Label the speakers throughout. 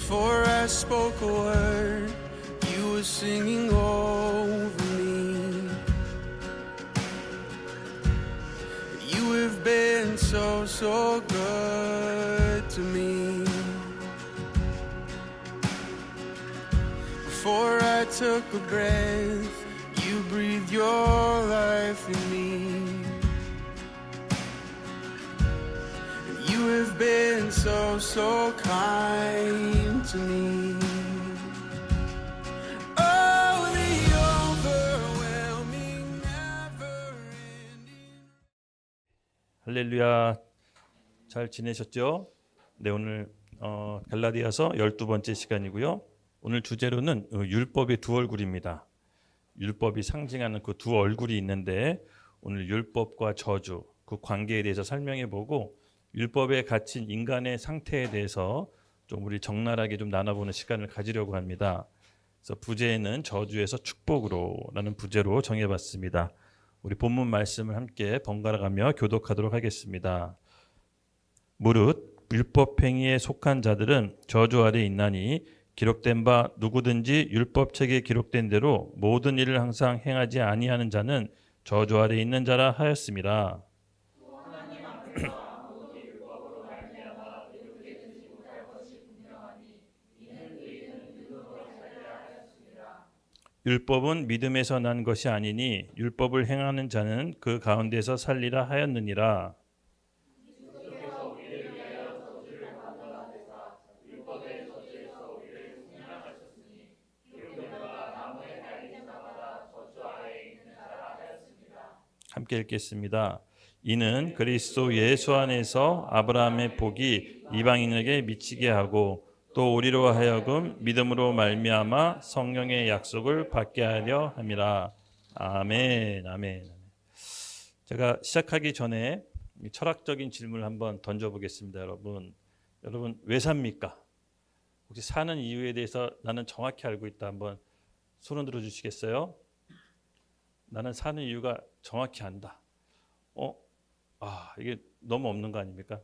Speaker 1: Before I spoke a word, you were singing over me. You have been so, so good to me. Before I took a breath, you breathed your life in me. And you have been so, so kind to me. Oh, the overwhelming, never-ending.
Speaker 2: 할렐루야. 잘 지내셨죠? 네, 오늘 갈라디아서 12번째 시간이고요. 오늘 주제로는 율법의 두 얼굴입니다. 율법이 상징하는 그 두 얼굴이 있는데 오늘 율법과 저주, 그 관계에 대해서 설명해 보고 율법에 갇힌 인간의 상태에 대해서 좀 우리 적나라하게 좀 나눠보는 시간을 가지려고 합니다. 그래서 부제는 저주에서 축복으로라는 부제로 정해봤습니다. 우리 본문 말씀을 함께 번갈아가며 교독하도록 하겠습니다. 무릇 율법 행위에 속한 자들은 저주 아래 있나니 기록된 바 누구든지 율법책에 기록된 대로 모든 일을 항상 행하지 아니하는 자는 저주 아래 있는 자라 하였음이라. 율법은 믿음에서 난 것이 아니니 율법을 행하는 자는 그 가운데서 살리라 하였느니라. 함께 읽겠습니다. 이는 그리스도 예수 안에서 아브라함의 복이 이방인에게 미치게 하고 또 우리로 하여금 믿음으로 말미암아 성령의 약속을 받게 하려 함이라. 아멘. 아멘. 제가 시작하기 전에 철학적인 질문을 한번 던져보겠습니다. 여러분 왜 삽니까? 혹시 사는 이유에 대해서 나는 정확히 알고 있다. 한번 손을 들어주시겠어요? 나는 사는 이유가 정확히 안다. 이게 너무 없는 거 아닙니까?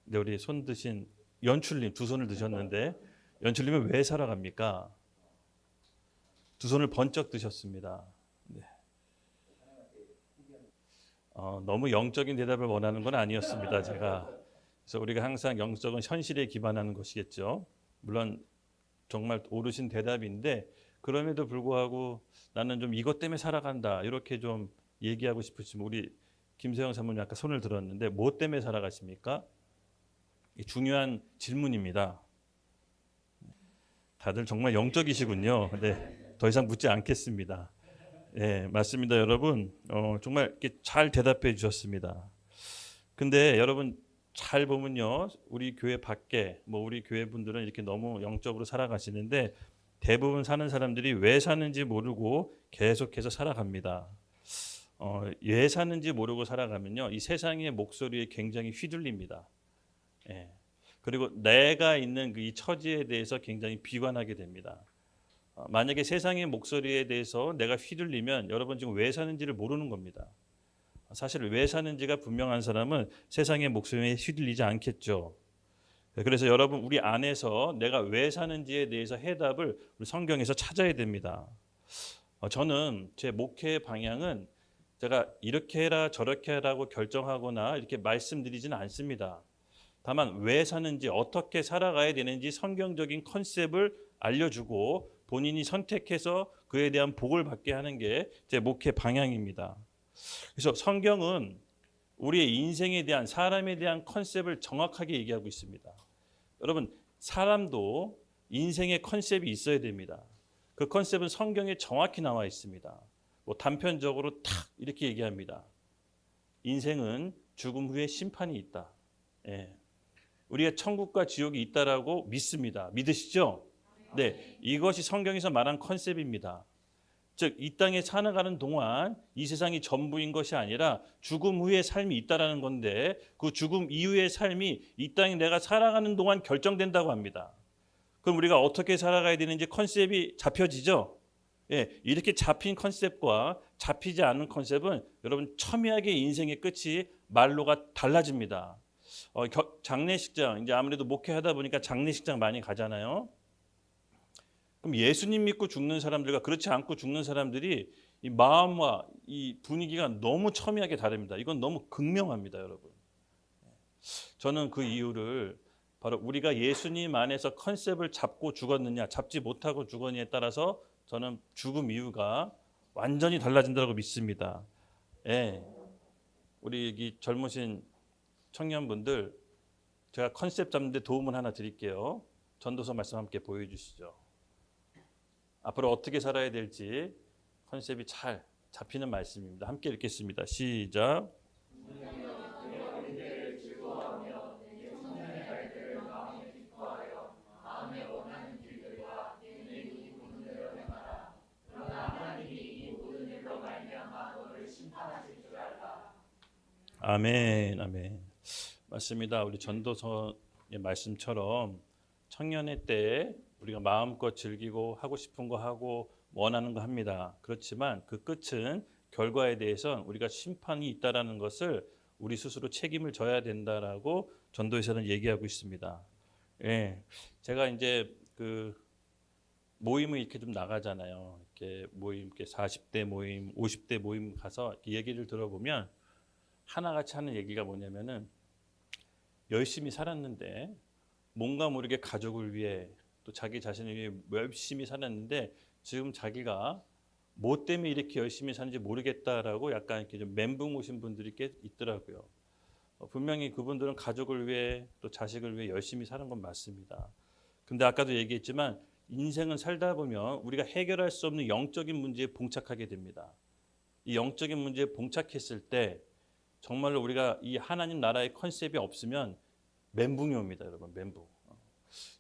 Speaker 2: 근데 우리 손 드신 연출님 두 손을 드셨는데 연출님은 왜 살아갑니까? 두 손을 번쩍 드셨습니다. 네. 너무 영적인 대답을 원하는 건 아니었습니다. 제가. 그래서 우리가 항상 영적은 현실에 기반하는 것이겠죠. 물론 정말 옳으신 대답인데 그럼에도 불구하고 나는 좀 이것 때문에 살아간다 이렇게 좀 얘기하고 싶으시면 우리 김세영 사모님 아까 손을 들었는데 뭐 때문에 살아가십니까? 중요한 질문입니다. 다들 정말 영적이시군요. 네, 더 이상 묻지 않겠습니다. 네, 맞습니다, 여러분. 정말 이렇게 잘 대답해 주셨습니다. 근데 여러분 잘 보면요, 우리 교회 밖에 우리 교회 분들은 이렇게 너무 영적으로 살아가시는데 대부분 사는 사람들이 왜 사는지 모르고 계속해서 살아갑니다. 왜 사는지 모르고 살아가면요, 이 세상의 목소리에 굉장히 휘둘립니다. 예. 그리고 내가 있는 이 처지에 대해서 굉장히 비관하게 됩니다. 만약에 세상의 목소리에 대해서 내가 휘둘리면 여러분 지금 왜 사는지를 모르는 겁니다. 사실 왜 사는지가 분명한 사람은 세상의 목소리에 휘둘리지 않겠죠. 그래서 여러분 우리 안에서 내가 왜 사는지에 대해서 해답을 우리 성경에서 찾아야 됩니다. 저는 제 목회의 방향은 제가 이렇게 해라 저렇게 하라고 결정하거나 이렇게 말씀드리지는 않습니다. 다만 왜 사는지 어떻게 살아가야 되는지 성경적인 컨셉을 알려주고 본인이 선택해서 그에 대한 복을 받게 하는 게 제 목회 방향입니다. 그래서 성경은 우리의 인생에 대한 사람에 대한 컨셉을 정확하게 얘기하고 있습니다. 여러분 사람도 인생의 컨셉이 있어야 됩니다. 그 컨셉은 성경에 정확히 나와 있습니다. 단편적으로 탁 이렇게 얘기합니다. 인생은 죽음 후에 심판이 있다. 예. 우리가 천국과 지옥이 있다라고 믿습니다. 믿으시죠? 네, 이것이 성경에서 말한 컨셉입니다. 즉 이 땅에 살아가는 동안 이 세상이 전부인 것이 아니라 죽음 후의 삶이 있다라는 건데 그 죽음 이후의 삶이 이 땅에 내가 살아가는 동안 결정된다고 합니다. 그럼 우리가 어떻게 살아가야 되는지 컨셉이 잡혀지죠? 예, 이렇게 잡힌 컨셉과 잡히지 않은 컨셉은 여러분 첨예하게 인생의 끝이 말로가 달라집니다. 장례식장 이제 아무래도 목회하다 보니까 장례식장 많이 가잖아요. 그럼 예수님 믿고 죽는 사람들과 그렇지 않고 죽는 사람들이 이 마음과 이 분위기가 너무 첨예하게 다릅니다. 이건 너무 극명합니다, 여러분. 저는 그 이유를 바로 우리가 예수님 안에서 컨셉을 잡고 죽었느냐, 잡지 못하고 죽었느냐에 따라서 저는 죽음 이유가 완전히 달라진다고 믿습니다. 예. 우리 이 젊으신 청년분들, 제가 컨셉 잡는데 도움을 하나 드릴게요. 전도서 말씀 함께 보여주시죠. 앞으로 어떻게 살아야 될지 컨셉이 잘 잡히는 말씀입니다. 함께 읽겠습니다. 시작. 아멘, 아멘. 맞습니다. 우리 전도서의 말씀처럼 청년의 때에 우리가 마음껏 즐기고 하고 싶은 거 하고 원하는 거 합니다. 그렇지만 그 끝은 결과에 대해서는 우리가 심판이 있다라는 것을 우리 스스로 책임을 져야 된다라고 전도에서는 얘기하고 있습니다. 예, 제가 이제 그 모임을 이렇게 좀 나가잖아요. 이렇게 모임, 이렇게 40대 모임, 50대 모임 가서 이렇게 얘기를 들어보면 하나같이 하는 얘기가 뭐냐면은 열심히 살았는데 뭔가 모르게 가족을 위해 또 자기 자신을 위해 열심히 살았는데 지금 자기가 뭐 때문에 이렇게 열심히 사는지 모르겠다라고 약간 이렇게 좀 멘붕 오신 분들이 꽤 있더라고요. 분명히 그분들은 가족을 위해 또 자식을 위해 열심히 사는 건 맞습니다. 근데 아까도 얘기했지만 인생은 살다 보면 우리가 해결할 수 없는 영적인 문제에 봉착하게 됩니다. 이 영적인 문제에 봉착했을 때 정말로 우리가 이 하나님 나라의 컨셉이 없으면 멘붕이 옵니다, 여러분. 멘붕.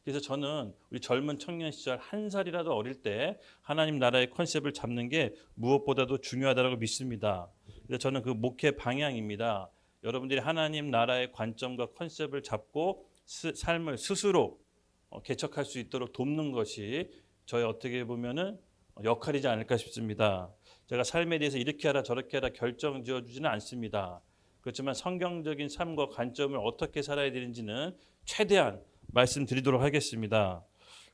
Speaker 2: 그래서 저는 우리 젊은 청년 시절 한 살이라도 어릴 때 하나님 나라의 컨셉을 잡는 게 무엇보다도 중요하다고 믿습니다. 그래서 저는 그 목회 방향입니다. 여러분들이 하나님 나라의 관점과 컨셉을 잡고 삶을 스스로 개척할 수 있도록 돕는 것이 저의 어떻게 보면은 역할이지 않을까 싶습니다. 제가 삶에 대해서 이렇게 하라 저렇게 하라 결정 지어주지는 않습니다. 그렇지만 성경적인 삶과 관점을 어떻게 살아야 되는지는 최대한 말씀드리도록 하겠습니다.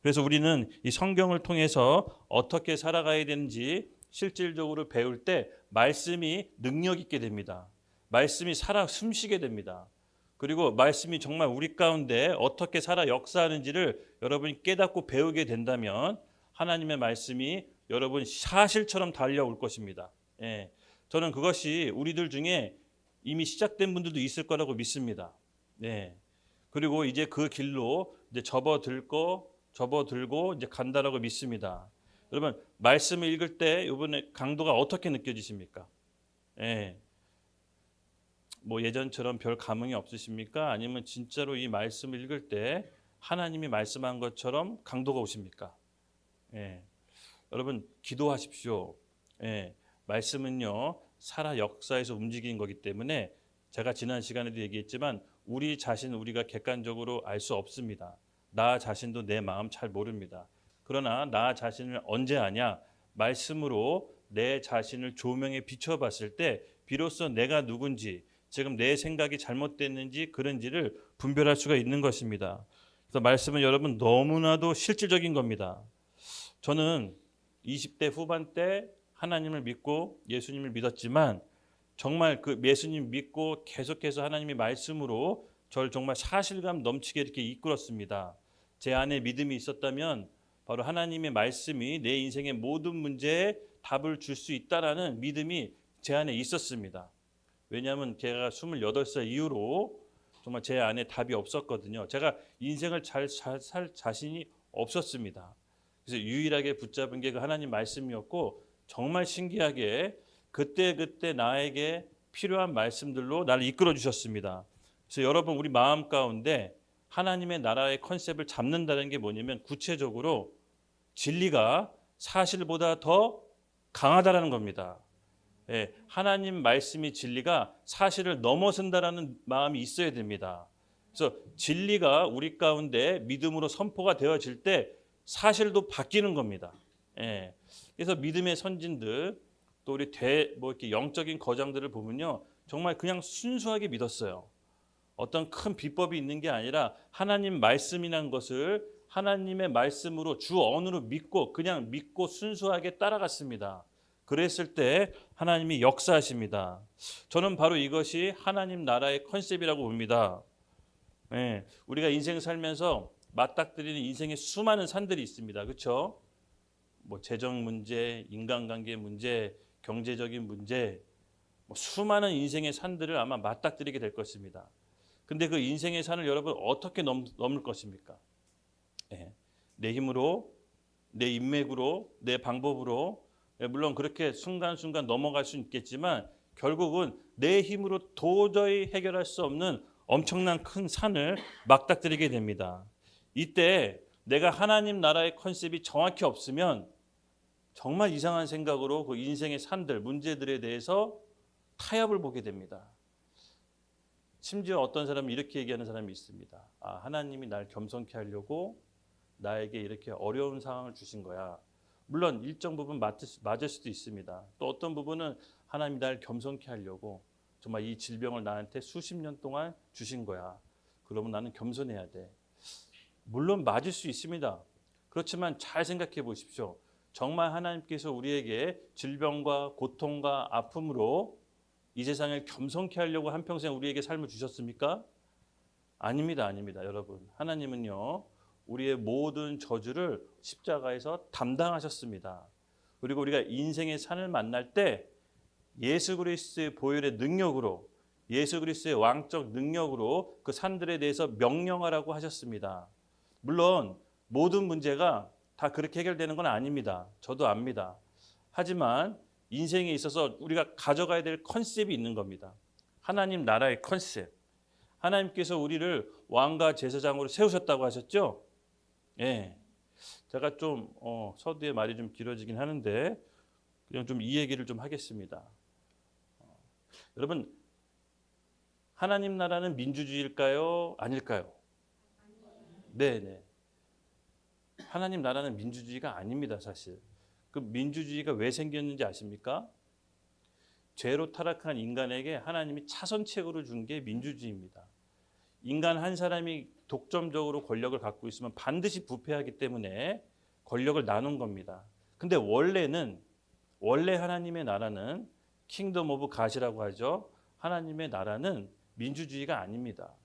Speaker 2: 그래서 우리는 이 성경을 통해서 어떻게 살아가야 되는지 실질적으로 배울 때 말씀이 능력 있게 됩니다. 말씀이 살아 숨쉬게 됩니다. 그리고 말씀이 정말 우리 가운데 어떻게 살아 역사하는지를 여러분이 깨닫고 배우게 된다면 하나님의 말씀이 여러분 사실처럼 달려올 것입니다. 예, 저는 그것이 우리들 중에 이미 시작된 분들도 있을 거라고 믿습니다. 네. 그리고 이제 그 길로 이제 접어들고 이제 간다라고 믿습니다. 여러분 말씀을 읽을 때 이번에 강도가 어떻게 느껴지십니까? 예. 뭐 예전처럼 별 감흥이 없으십니까? 아니면 진짜로 이 말씀을 읽을 때 하나님이 말씀한 것처럼 강도가 오십니까? 예. 여러분 기도하십시오. 예. 말씀은요. 살아 역사에서 움직이는 거기 때문에 제가 지난 시간에도 얘기했지만 우리 자신 우리가 객관적으로 알 수 없습니다. 나 자신도 내 마음 잘 모릅니다. 그러나 나 자신을 언제 아냐? 말씀으로 내 자신을 조명에 비춰봤을 때 비로소 내가 누군지 지금 내 생각이 잘못됐는지 그런지를 분별할 수가 있는 것입니다. 그래서 말씀은 여러분 너무나도 실질적인 겁니다. 저는 20대 후반 때 하나님을 믿고 예수님을 믿었지만 정말 그 예수님 믿고 계속해서 하나님의 말씀으로 저를 정말 사실감 넘치게 이렇게 이끌었습니다. 제 안에 믿음이 있었다면 바로 하나님의 말씀이 내 인생의 모든 문제에 답을 줄 수 있다라는 믿음이 제 안에 있었습니다. 왜냐하면 제가 28살 이후로 정말 제 안에 답이 없었거든요. 제가 인생을 잘 살 자신이 없었습니다. 그래서 유일하게 붙잡은 게 그 하나님 말씀이었고 정말 신기하게 그때 나에게 필요한 말씀들로 나를 이끌어 주셨습니다. 그래서 여러분 우리 마음 가운데 하나님의 나라의 컨셉을 잡는다는 게 뭐냐면 구체적으로 진리가 사실보다 더 강하다라는 겁니다. 예, 하나님 말씀이 진리가 사실을 넘어선다라는 마음이 있어야 됩니다. 그래서 진리가 우리 가운데 믿음으로 선포가 되어질 때 사실도 바뀌는 겁니다. 예, 그래서 믿음의 선진들 또 우리 이렇게 영적인 거장들을 보면요 정말 그냥 순수하게 믿었어요. 어떤 큰 비법이 있는 게 아니라 하나님 말씀이라는 것을 하나님의 말씀으로 주 언어로 믿고 그냥 믿고 순수하게 따라갔습니다. 그랬을 때 하나님이 역사하십니다. 저는 바로 이것이 하나님 나라의 컨셉이라고 봅니다. 네, 우리가 인생 살면서 맞닥뜨리는 인생의 수많은 산들이 있습니다. 그렇죠? 뭐 재정 문제, 인간관계 문제, 경제적인 문제, 수많은 인생의 산들을 아마 맞닥뜨리게 될 것입니다. 근데 그 인생의 산을 여러분 어떻게 넘을 것입니까? 네, 내 힘으로, 내 인맥으로, 내 방법으로, 물론 그렇게 순간순간 넘어갈 수 있겠지만 결국은 내 힘으로 도저히 해결할 수 없는 엄청난 큰 산을 맞닥뜨리게 됩니다. 이때 내가 하나님 나라의 컨셉이 정확히 없으면 정말 이상한 생각으로 그 인생의 산들, 문제들에 대해서 타협을 보게 됩니다. 심지어 어떤 사람은 이렇게 얘기하는 사람이 있습니다. 아, 하나님이 날 겸손케 하려고 나에게 이렇게 어려운 상황을 주신 거야. 물론 일정 부분 맞을 수도 있습니다. 또 어떤 부분은 하나님이 날 겸손케 하려고 정말 이 질병을 나한테 수십 년 동안 주신 거야. 그러면 나는 겸손해야 돼. 물론 맞을 수 있습니다. 그렇지만 잘 생각해 보십시오. 정말 하나님께서 우리에게 질병과 고통과 아픔으로 이 세상을 겸손케 하려고 한평생 우리에게 삶을 주셨습니까? 아닙니다. 아닙니다. 여러분. 하나님은요. 우리의 모든 저주를 십자가에서 담당하셨습니다. 그리고 우리가 인생의 산을 만날 때 예수 그리스도의 보혈의 능력으로, 예수 그리스도의 왕적 능력으로 그 산들에 대해서 명령하라고 하셨습니다. 물론 모든 문제가 다 그렇게 해결되는 건 아닙니다. 저도 압니다. 하지만 인생에 있어서 우리가 가져가야 될 컨셉이 있는 겁니다. 하나님 나라의 컨셉. 하나님께서 우리를 왕과 제사장으로 세우셨다고 하셨죠? 예. 제가 좀 서두에 말이 좀 길어지긴 하는데 그냥 좀 이 얘기를 좀 하겠습니다. 여러분, 하나님 나라는 민주주의일까요? 아닐까요? 네. 하나님 나라는 민주주의가 아닙니다, 사실. 그 민주주의가 왜 생겼는지 아십니까? 죄로 타락한 인간에게 하나님이 차선책으로 준 게 민주주의입니다. 인간 한 사람이 독점적으로 권력을 갖고 있으면 반드시 부패하기 때문에 권력을 나눈 겁니다. 근데 원래 하나님의 나라는 킹덤 오브 갓이라고 하죠. 하나님의 나라는 민주주의가 아닙니다.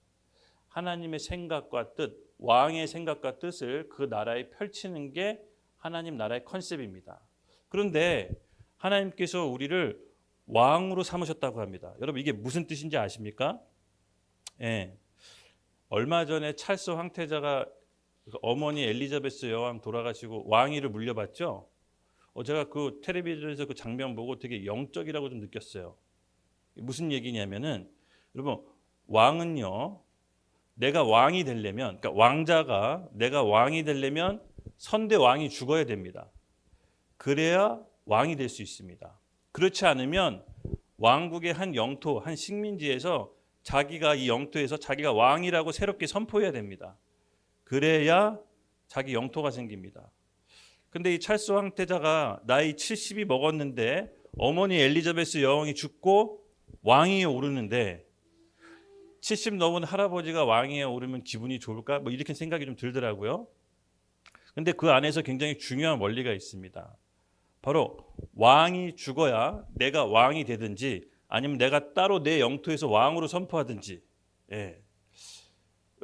Speaker 2: 하나님의 생각과 뜻, 왕의 생각과 뜻을 그 나라에 펼치는 게 하나님 나라의 컨셉입니다. 그런데 하나님께서 우리를 왕으로 삼으셨다고 합니다. 여러분 이게 무슨 뜻인지 아십니까? 예. 얼마 전에 찰스 황태자가 어머니 엘리자베스 여왕 돌아가시고 왕위를 물려받죠. 제가 그 텔레비전에서 그 장면 보고 되게 영적이라고 좀 느꼈어요. 무슨 얘기냐면은 여러분 왕은요 내가 왕이 되려면 그러니까 왕자가 내가 왕이 되려면 선대 왕이 죽어야 됩니다. 그래야 왕이 될 수 있습니다. 그렇지 않으면 왕국의 한 영토, 한 식민지에서 자기가 이 영토에서 자기가 왕이라고 새롭게 선포해야 됩니다. 그래야 자기 영토가 생깁니다. 근데 이 찰스 황태자가 나이 70이 먹었는데 어머니 엘리자베스 여왕이 죽고 왕위에 오르는데 70 넘은 할아버지가 왕위에 오르면 기분이 좋을까? 뭐 이렇게 생각이 좀 들더라고요. 근데 그 안에서 굉장히 중요한 원리가 있습니다. 바로 왕이 죽어야 내가 왕이 되든지 아니면 내가 따로 내 영토에서 왕으로 선포하든지. 예.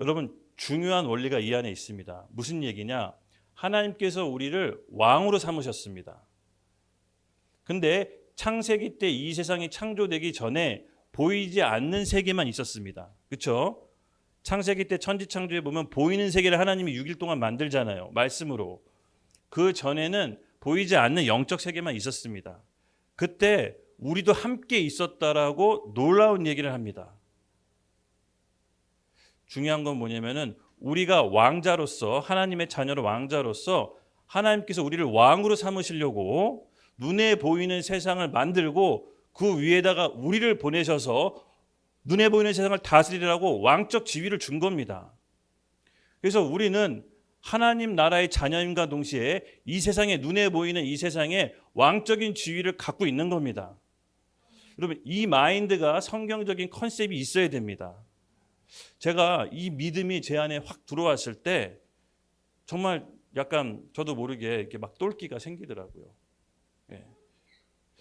Speaker 2: 여러분 중요한 원리가 이 안에 있습니다. 무슨 얘기냐? 하나님께서 우리를 왕으로 삼으셨습니다. 근데 창세기 때 이 세상이 창조되기 전에 보이지 않는 세계만 있었습니다. 그렇죠? 창세기 때 천지창조에 보면 보이는 세계를 하나님이 6일 동안 만들잖아요. 말씀으로. 그 전에는 보이지 않는 영적 세계만 있었습니다. 그때 우리도 함께 있었다라고 놀라운 얘기를 합니다. 중요한 건 뭐냐면은 우리가 왕자로서 하나님의 자녀로 왕자로서 하나님께서 우리를 왕으로 삼으시려고 눈에 보이는 세상을 만들고 그 위에다가 우리를 보내셔서 눈에 보이는 세상을 다스리라고 왕적 지위를 준 겁니다. 그래서 우리는 하나님 나라의 자녀임과 동시에 이 세상에 눈에 보이는 이 세상에 왕적인 지위를 갖고 있는 겁니다. 여러분 이 마인드가 성경적인 컨셉이 있어야 됩니다. 제가 이 믿음이 제 안에 확 들어왔을 때 정말 약간 저도 모르게 이렇게 막 똘끼가 생기더라고요. 예.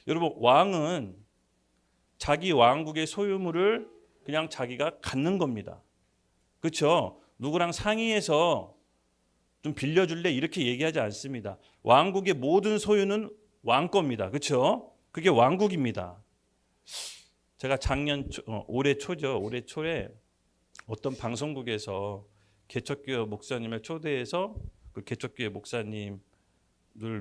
Speaker 2: 여러분, 왕은 자기 왕국의 소유물을 그냥 자기가 갖는 겁니다. 그렇죠? 누구랑 상의해서 좀 빌려줄래 이렇게 얘기하지 않습니다. 왕국의 모든 소유는 왕 겁니다. 그렇죠? 그게 왕국입니다. 제가 올해 초에 어떤 방송국에서 개척교회 목사님을 초대해서 그 개척교회 목사님을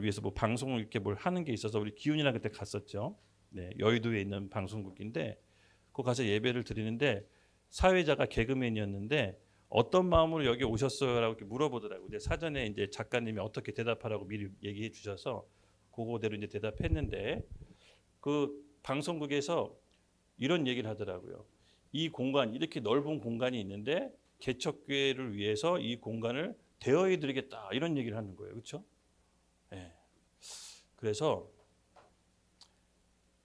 Speaker 2: 위해서 뭐 방송을 이렇게 뭘 하는 게 있어서 우리 기훈이랑 그때 갔었죠. 네, 여의도에 있는 방송국인데 그 가서 예배를 드리는데 사회자가 개그맨이었는데 어떤 마음으로 여기 오셨어요라고 이렇게 물어보더라고요. 이제 사전에 이제 작가님이 어떻게 대답하라고 미리 얘기해 주셔서 그거대로 이제 대답했는데 그 방송국에서 이런 얘기를 하더라고요. 이 공간, 이렇게 넓은 공간이 있는데 개척교회를 위해서 이 공간을 대여해 드리겠다 이런 얘기를 하는 거예요. 그렇죠? 네. 그래서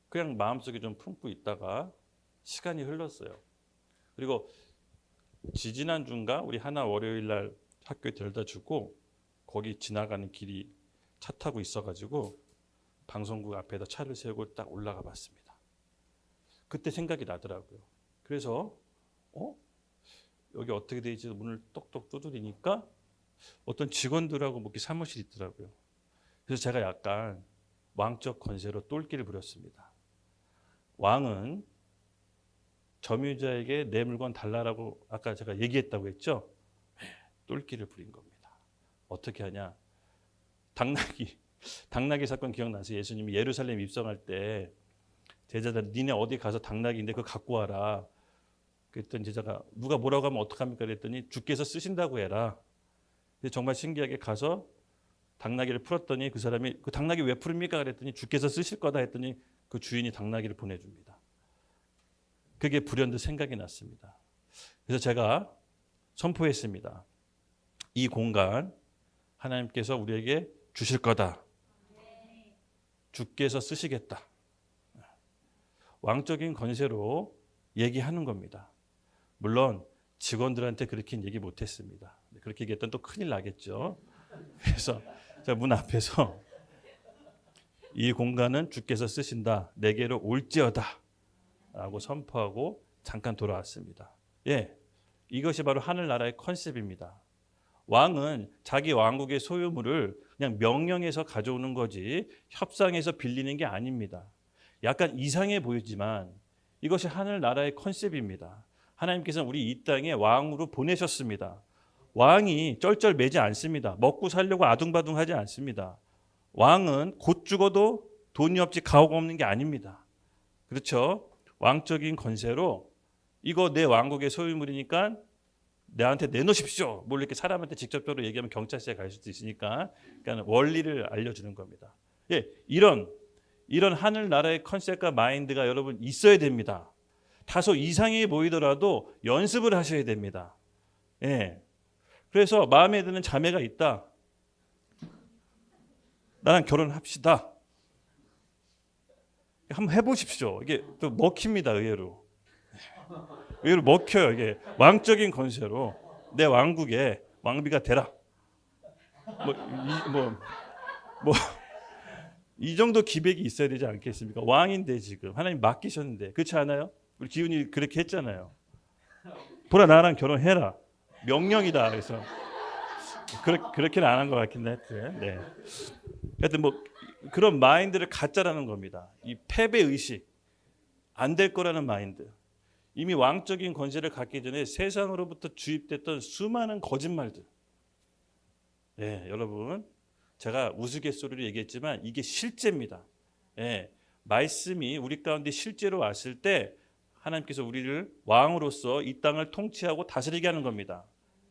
Speaker 2: 그냥 마음속에 좀 품고 있다가 시간이 흘렀어요. 그리고 지지난주인가 우리 하나 월요일 날 학교에 데려다 주고 거기 지나가는 길이 차 타고 있어가지고 방송국 앞에다 차를 세우고 딱 올라가 봤습니다. 그때 생각이 나더라고요. 그래서 여기 어떻게 되지 문을 똑똑 두드리니까 어떤 직원들하고 뭐 사무실이 있더라고요. 그래서 제가 약간 왕적 권세로 똘끼를 부렸습니다. 왕은 점유자에게 내 물건 달라라고 아까 제가 얘기했다고 했죠. 똘끼를 부린 겁니다. 어떻게 하냐? 당나귀 사건 기억나세요? 예수님이 예루살렘 입성할 때 제자들 니네 어디 가서 당나귀인데 그거 갖고 와라. 그랬더니 제자가 누가 뭐라고 하면 어떡합니까? 그랬더니 주께서 쓰신다고 해라. 근데 정말 신기하게 가서 당나귀를 풀었더니 그 사람이 그 당나귀 왜 풀입니까? 그랬더니 주께서 쓰실 거다 했더니 그 주인이 당나귀를 보내줍니다. 그게 불현듯 생각이 났습니다. 그래서 제가 선포했습니다. 이 공간 하나님께서 우리에게 주실 거다. 주께서 쓰시겠다. 왕적인 권세로 얘기하는 겁니다. 물론 직원들한테 그렇게 얘기 못했습니다. 그렇게 얘기했던 또 큰일 나겠죠. 그래서 제가 문 앞에서 이 공간은 주께서 쓰신다. 내게로 올지어다 라고 선포하고 잠깐 돌아왔습니다. 예, 이것이 바로 하늘나라의 컨셉입니다. 왕은 자기 왕국의 소유물을 그냥 명령해서 가져오는 거지 협상해서 빌리는 게 아닙니다. 약간 이상해 보이지만 이것이 하늘나라의 컨셉입니다. 하나님께서는 우리 이 땅에 왕으로 보내셨습니다. 왕이 쩔쩔매지 않습니다. 먹고 살려고 아둥바둥하지 않습니다. 왕은 곧 죽어도 돈이 없지 가오가 없는 게 아닙니다. 그렇죠? 왕적인 권세로 이거 내 왕국의 소유물이니까 내한테 내놓으십시오. 뭘 이렇게 사람한테 직접적으로 얘기하면 경찰서에 갈 수도 있으니까 그러니까 원리를 알려주는 겁니다. 예, 이런 하늘나라의 컨셉과 마인드가 여러분 있어야 됩니다. 다소 이상해 보이더라도 연습을 하셔야 됩니다. 예. 그래서 마음에 드는 자매가 있다. 나랑 결혼합시다. 한번 해보십시오. 이게 또 먹힙니다. 의외로 먹혀요. 이게 왕적인 권세로 내 왕국에 왕비가 되라. 이 정도 기백이 있어야 되지 않겠습니까? 왕인데 지금 하나님 맡기셨는데 그렇지 않아요? 우리 기훈이 그렇게 했잖아요. 보라 나랑 결혼해라. 명령이다. 그래서 그렇게는 안 한 것 같긴 한데. 네. 하여튼 뭐 그런 마인드를 갖자라는 겁니다. 이 패배 의식, 안 될 거라는 마인드. 이미 왕적인 권세를 갖기 전에 세상으로부터 주입됐던 수많은 거짓말들. 예, 여러분, 제가 우스갯소리로 얘기했지만 이게 실제입니다. 예, 말씀이 우리 가운데 실제로 왔을 때 하나님께서 우리를 왕으로서 이 땅을 통치하고 다스리게 하는 겁니다.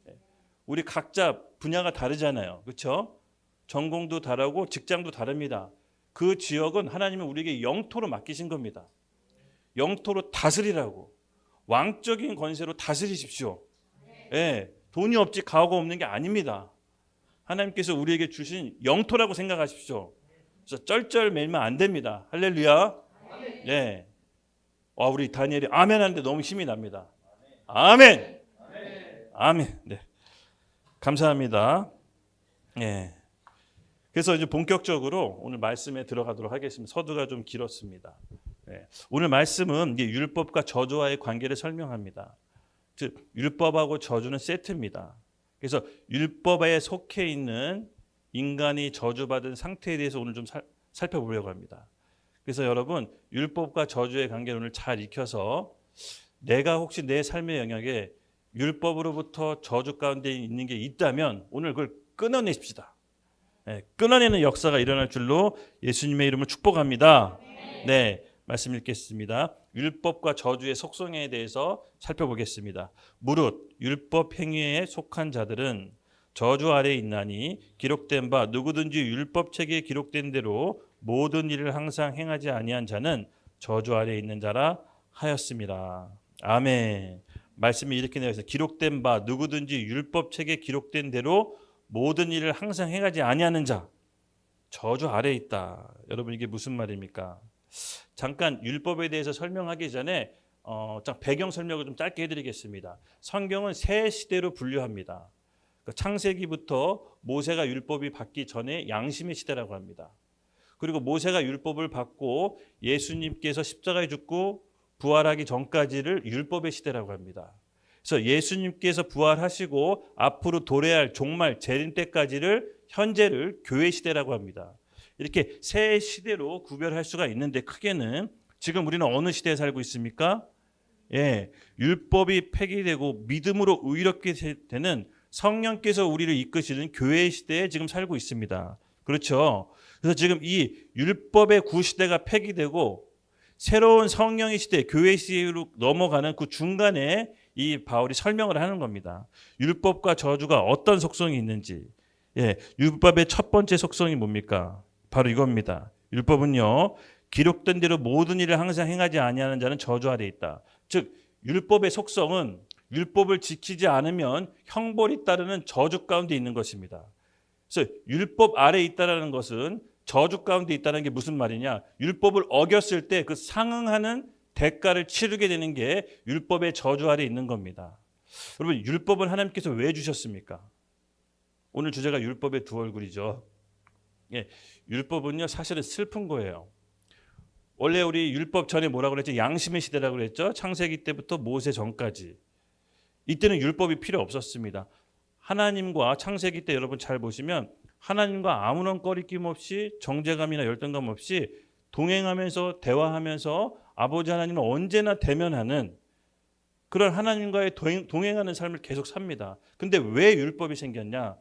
Speaker 2: 예, 우리 각자 분야가 다르잖아요. 그렇죠? 전공도 다르고 직장도 다릅니다. 그 지역은 하나님은 우리에게 영토로 맡기신 겁니다. 영토로 다스리라고. 왕적인 권세로 다스리십시오. 예, 돈이 없지 가오가 없는 게 아닙니다. 하나님께서 우리에게 주신 영토라고 생각하십시오. 그래서 쩔쩔매면 안 됩니다. 할렐루야. 예. 우리 다니엘이 아멘 하는데 너무 힘이 납니다. 아멘. 아멘. 네. 감사합니다. 예. 그래서 이제 본격적으로 오늘 말씀에 들어가도록 하겠습니다. 서두가 좀 길었습니다. 예. 오늘 말씀은 이제 율법과 저주와의 관계를 설명합니다. 즉 율법하고 저주는 세트입니다. 그래서 율법에 속해 있는 인간이 저주받은 상태에 대해서 오늘 좀 살펴보려고 합니다. 그래서 여러분 율법과 저주의 관계를 오늘 잘 익혀서 내가 혹시 내 삶의 영역에 율법으로부터 저주 가운데 있는 게 있다면 오늘 그걸 끊어내십시다. 네, 끊어내는 역사가 일어날 줄로 예수님의 이름을 축복합니다. 네, 말씀 읽겠습니다. 율법과 저주의 속성에 대해서 살펴보겠습니다. 무릇 율법 행위에 속한 자들은 저주 아래에 있나니 기록된 바 누구든지 율법책에 기록된 대로 모든 일을 항상 행하지 아니한 자는 저주 아래에 있는 자라 하였습니다. 아멘. 말씀이 이렇게 되어 있어요. 기록된 바 누구든지 율법책에 기록된 대로 모든 일을 항상 행하지 아니하는 자 저주 아래에 있다. 여러분 이게 무슨 말입니까? 잠깐 율법에 대해서 설명하기 전에 배경 설명을 좀 짧게 해드리겠습니다. 성경은 세 시대로 분류합니다. 창세기부터 모세가 율법이 받기 전에 양심의 시대라고 합니다. 그리고 모세가 율법을 받고 예수님께서 십자가에 죽고 부활하기 전까지를 율법의 시대라고 합니다. 그래서 예수님께서 부활하시고 앞으로 도래할 종말 재림 때까지를 현재를 교회 시대라고 합니다. 이렇게 세 시대로 구별할 수가 있는데 크게는 지금 우리는 어느 시대에 살고 있습니까? 예, 율법이 폐기되고 믿음으로 의롭게 되는 성령께서 우리를 이끄시는 교회 시대에 지금 살고 있습니다. 그렇죠? 그래서 지금 이 율법의 구시대가 폐기되고 새로운 성령의 시대, 교회 시대로 넘어가는 그 중간에 이 바울이 설명을 하는 겁니다. 율법과 저주가 어떤 속성이 있는지. 예, 율법의 첫 번째 속성이 뭡니까? 바로 이겁니다. 율법은요, 기록된 대로 모든 일을 항상 행하지 아니하는 자는 저주 아래에 있다. 즉, 율법의 속성은 율법을 지키지 않으면 형벌이 따르는 저주 가운데 있는 것입니다. 그래서 율법 아래에 있다는 것은 저주 가운데 있다는 게 무슨 말이냐? 율법을 어겼을 때 그 상응하는 대가를 치르게 되는 게 율법의 저주 아래에 있는 겁니다. 여러분 율법은 하나님께서 왜 주셨습니까? 오늘 주제가 율법의 두 얼굴이죠. 예, 율법은요 사실은 슬픈 거예요. 원래 우리 율법 전에 뭐라고 그랬죠? 양심의 시대라고 그랬죠. 창세기 때부터 모세 전까지. 이때는 율법이 필요 없었습니다. 하나님과 창세기 때 여러분 잘 보시면 하나님과 아무런 꺼리낌 없이 정죄감이나 열등감 없이 동행하면서 대화하면서 아버지 하나님을 언제나 대면하는 그런 하나님과의 동행하는 삶을 계속 삽니다. 근데 왜 율법이 생겼냐?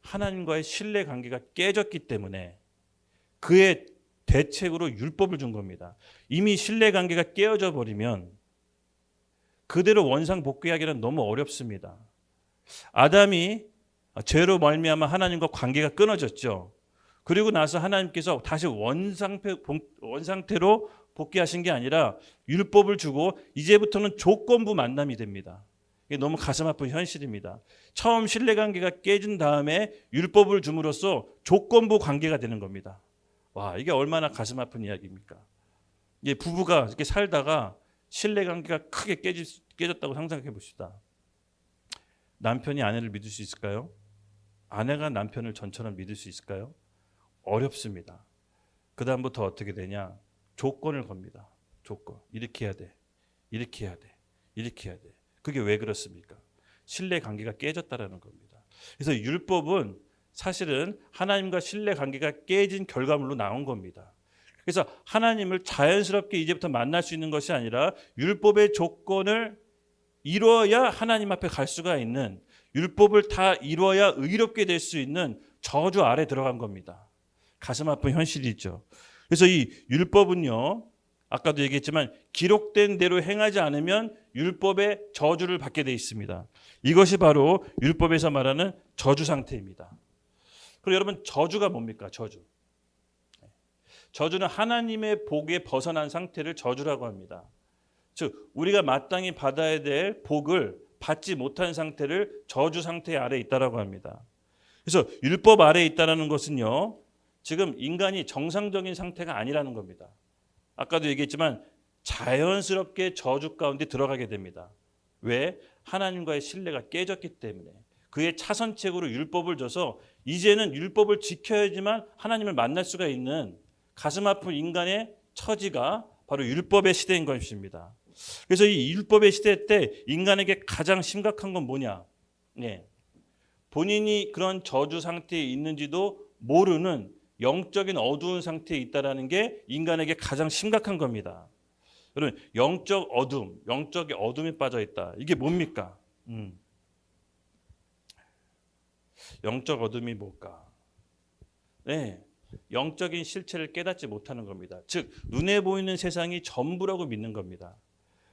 Speaker 2: 하나님과의 신뢰 관계가 깨졌기 때문에 그의 대책으로 율법을 준 겁니다. 이미 신뢰 관계가 깨어져 버리면 그대로 원상 복귀하기는 너무 어렵습니다. 아담이 죄로 말미암아 하나님과 관계가 끊어졌죠. 그리고 나서 하나님께서 다시 원상태로 복귀하신 게 아니라 율법을 주고 이제부터는 조건부 만남이 됩니다. 이게 너무 가슴 아픈 현실입니다. 처음 신뢰관계가 깨진 다음에 율법을 줌으로써 조건부 관계가 되는 겁니다. 와, 이게 얼마나 가슴 아픈 이야기입니까? 이게 부부가 이렇게 살다가 신뢰관계가 크게 깨졌다고 상상해 봅시다. 남편이 아내를 믿을 수 있을까요? 아내가 남편을 전처럼 믿을 수 있을까요? 어렵습니다. 그 다음부터 어떻게 되냐? 조건을 겁니다. 조건. 이렇게 해야 돼. 이렇게 해야 돼. 이렇게 해야 돼. 그게 왜 그렇습니까? 신뢰 관계가 깨졌다라는 겁니다. 그래서 율법은 사실은 하나님과 신뢰 관계가 깨진 결과물로 나온 겁니다. 그래서 하나님을 자연스럽게 이제부터 만날 수 있는 것이 아니라 율법의 조건을 이루어야 하나님 앞에 갈 수가 있는, 율법을 다 이루어야 의롭게 될 수 있는 저주 아래 들어간 겁니다. 가슴 아픈 현실이죠. 그래서 이 율법은요, 아까도 얘기했지만 기록된 대로 행하지 않으면 율법의 저주를 받게 돼 있습니다. 이것이 바로 율법에서 말하는 저주 상태입니다. 그리고 여러분, 저주가 뭡니까? 저주는 하나님의 복에 벗어난 상태를 저주라고 합니다. 즉 우리가 마땅히 받아야 될 복을 받지 못한 상태를 저주 상태 아래에 있다라고 합니다. 그래서 율법 아래에 있다라는 것은요, 지금 인간이 정상적인 상태가 아니라는 겁니다. 아까도 얘기했지만 자연스럽게 저주 가운데 들어가게 됩니다. 왜? 하나님과의 신뢰가 깨졌기 때문에. 그의 차선책으로 율법을 줘서 이제는 율법을 지켜야지만 하나님을 만날 수가 있는 가슴 아픈 인간의 처지가 바로 율법의 시대인 것입니다. 그래서 이 율법의 시대 때 인간에게 가장 심각한 건 뭐냐? 네. 본인이 그런 저주 상태에 있는지도 모르는 영적인 어두운 상태에 있다라는 게 인간에게 가장 심각한 겁니다. 여러분, 영적 어둠, 영적인 어둠에 빠져 있다. 이게 뭡니까? 영적 어둠이 뭘까? 네, 영적인 실체를 깨닫지 못하는 겁니다. 즉, 눈에 보이는 세상이 전부라고 믿는 겁니다.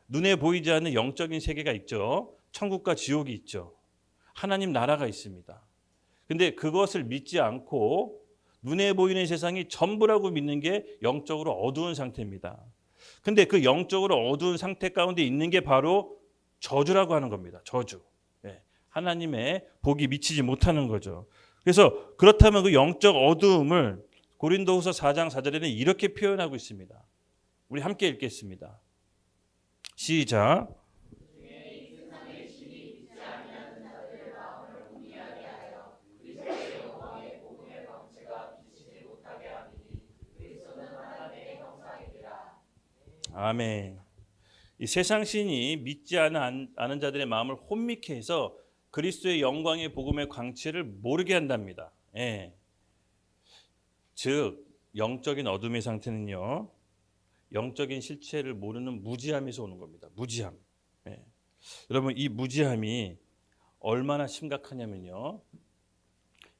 Speaker 2: 눈에 보이지 않는 영적인 세계가 있죠. 천국과 지옥이 있죠. 하나님 나라가 있습니다. 근데 그것을 믿지 않고 눈에 보이는 세상이 전부라고 믿는 게 영적으로 어두운 상태입니다. 근데 그 영적으로 어두운 상태 가운데 있는 게 바로 저주라고 하는 겁니다. 저주. 네. 하나님의 복이 미치지 못하는 거죠. 그래서 그렇다면 그 영적 어두움을 고린도후서 4장 4절에는 이렇게 표현하고 있습니다. 우리 함께 읽겠습니다. 시작. 아멘. 이 세상 신이 믿지 않은 자들의 마음을 혼미케 해서 그리스도의 영광의 복음의 광채를 모르게 한답니다. 예. 즉 영적인 어둠의 상태는요, 영적인 실체를 모르는 무지함에서 오는 겁니다. 무지함. 예. 여러분, 이 무지함이 얼마나 심각하냐면요,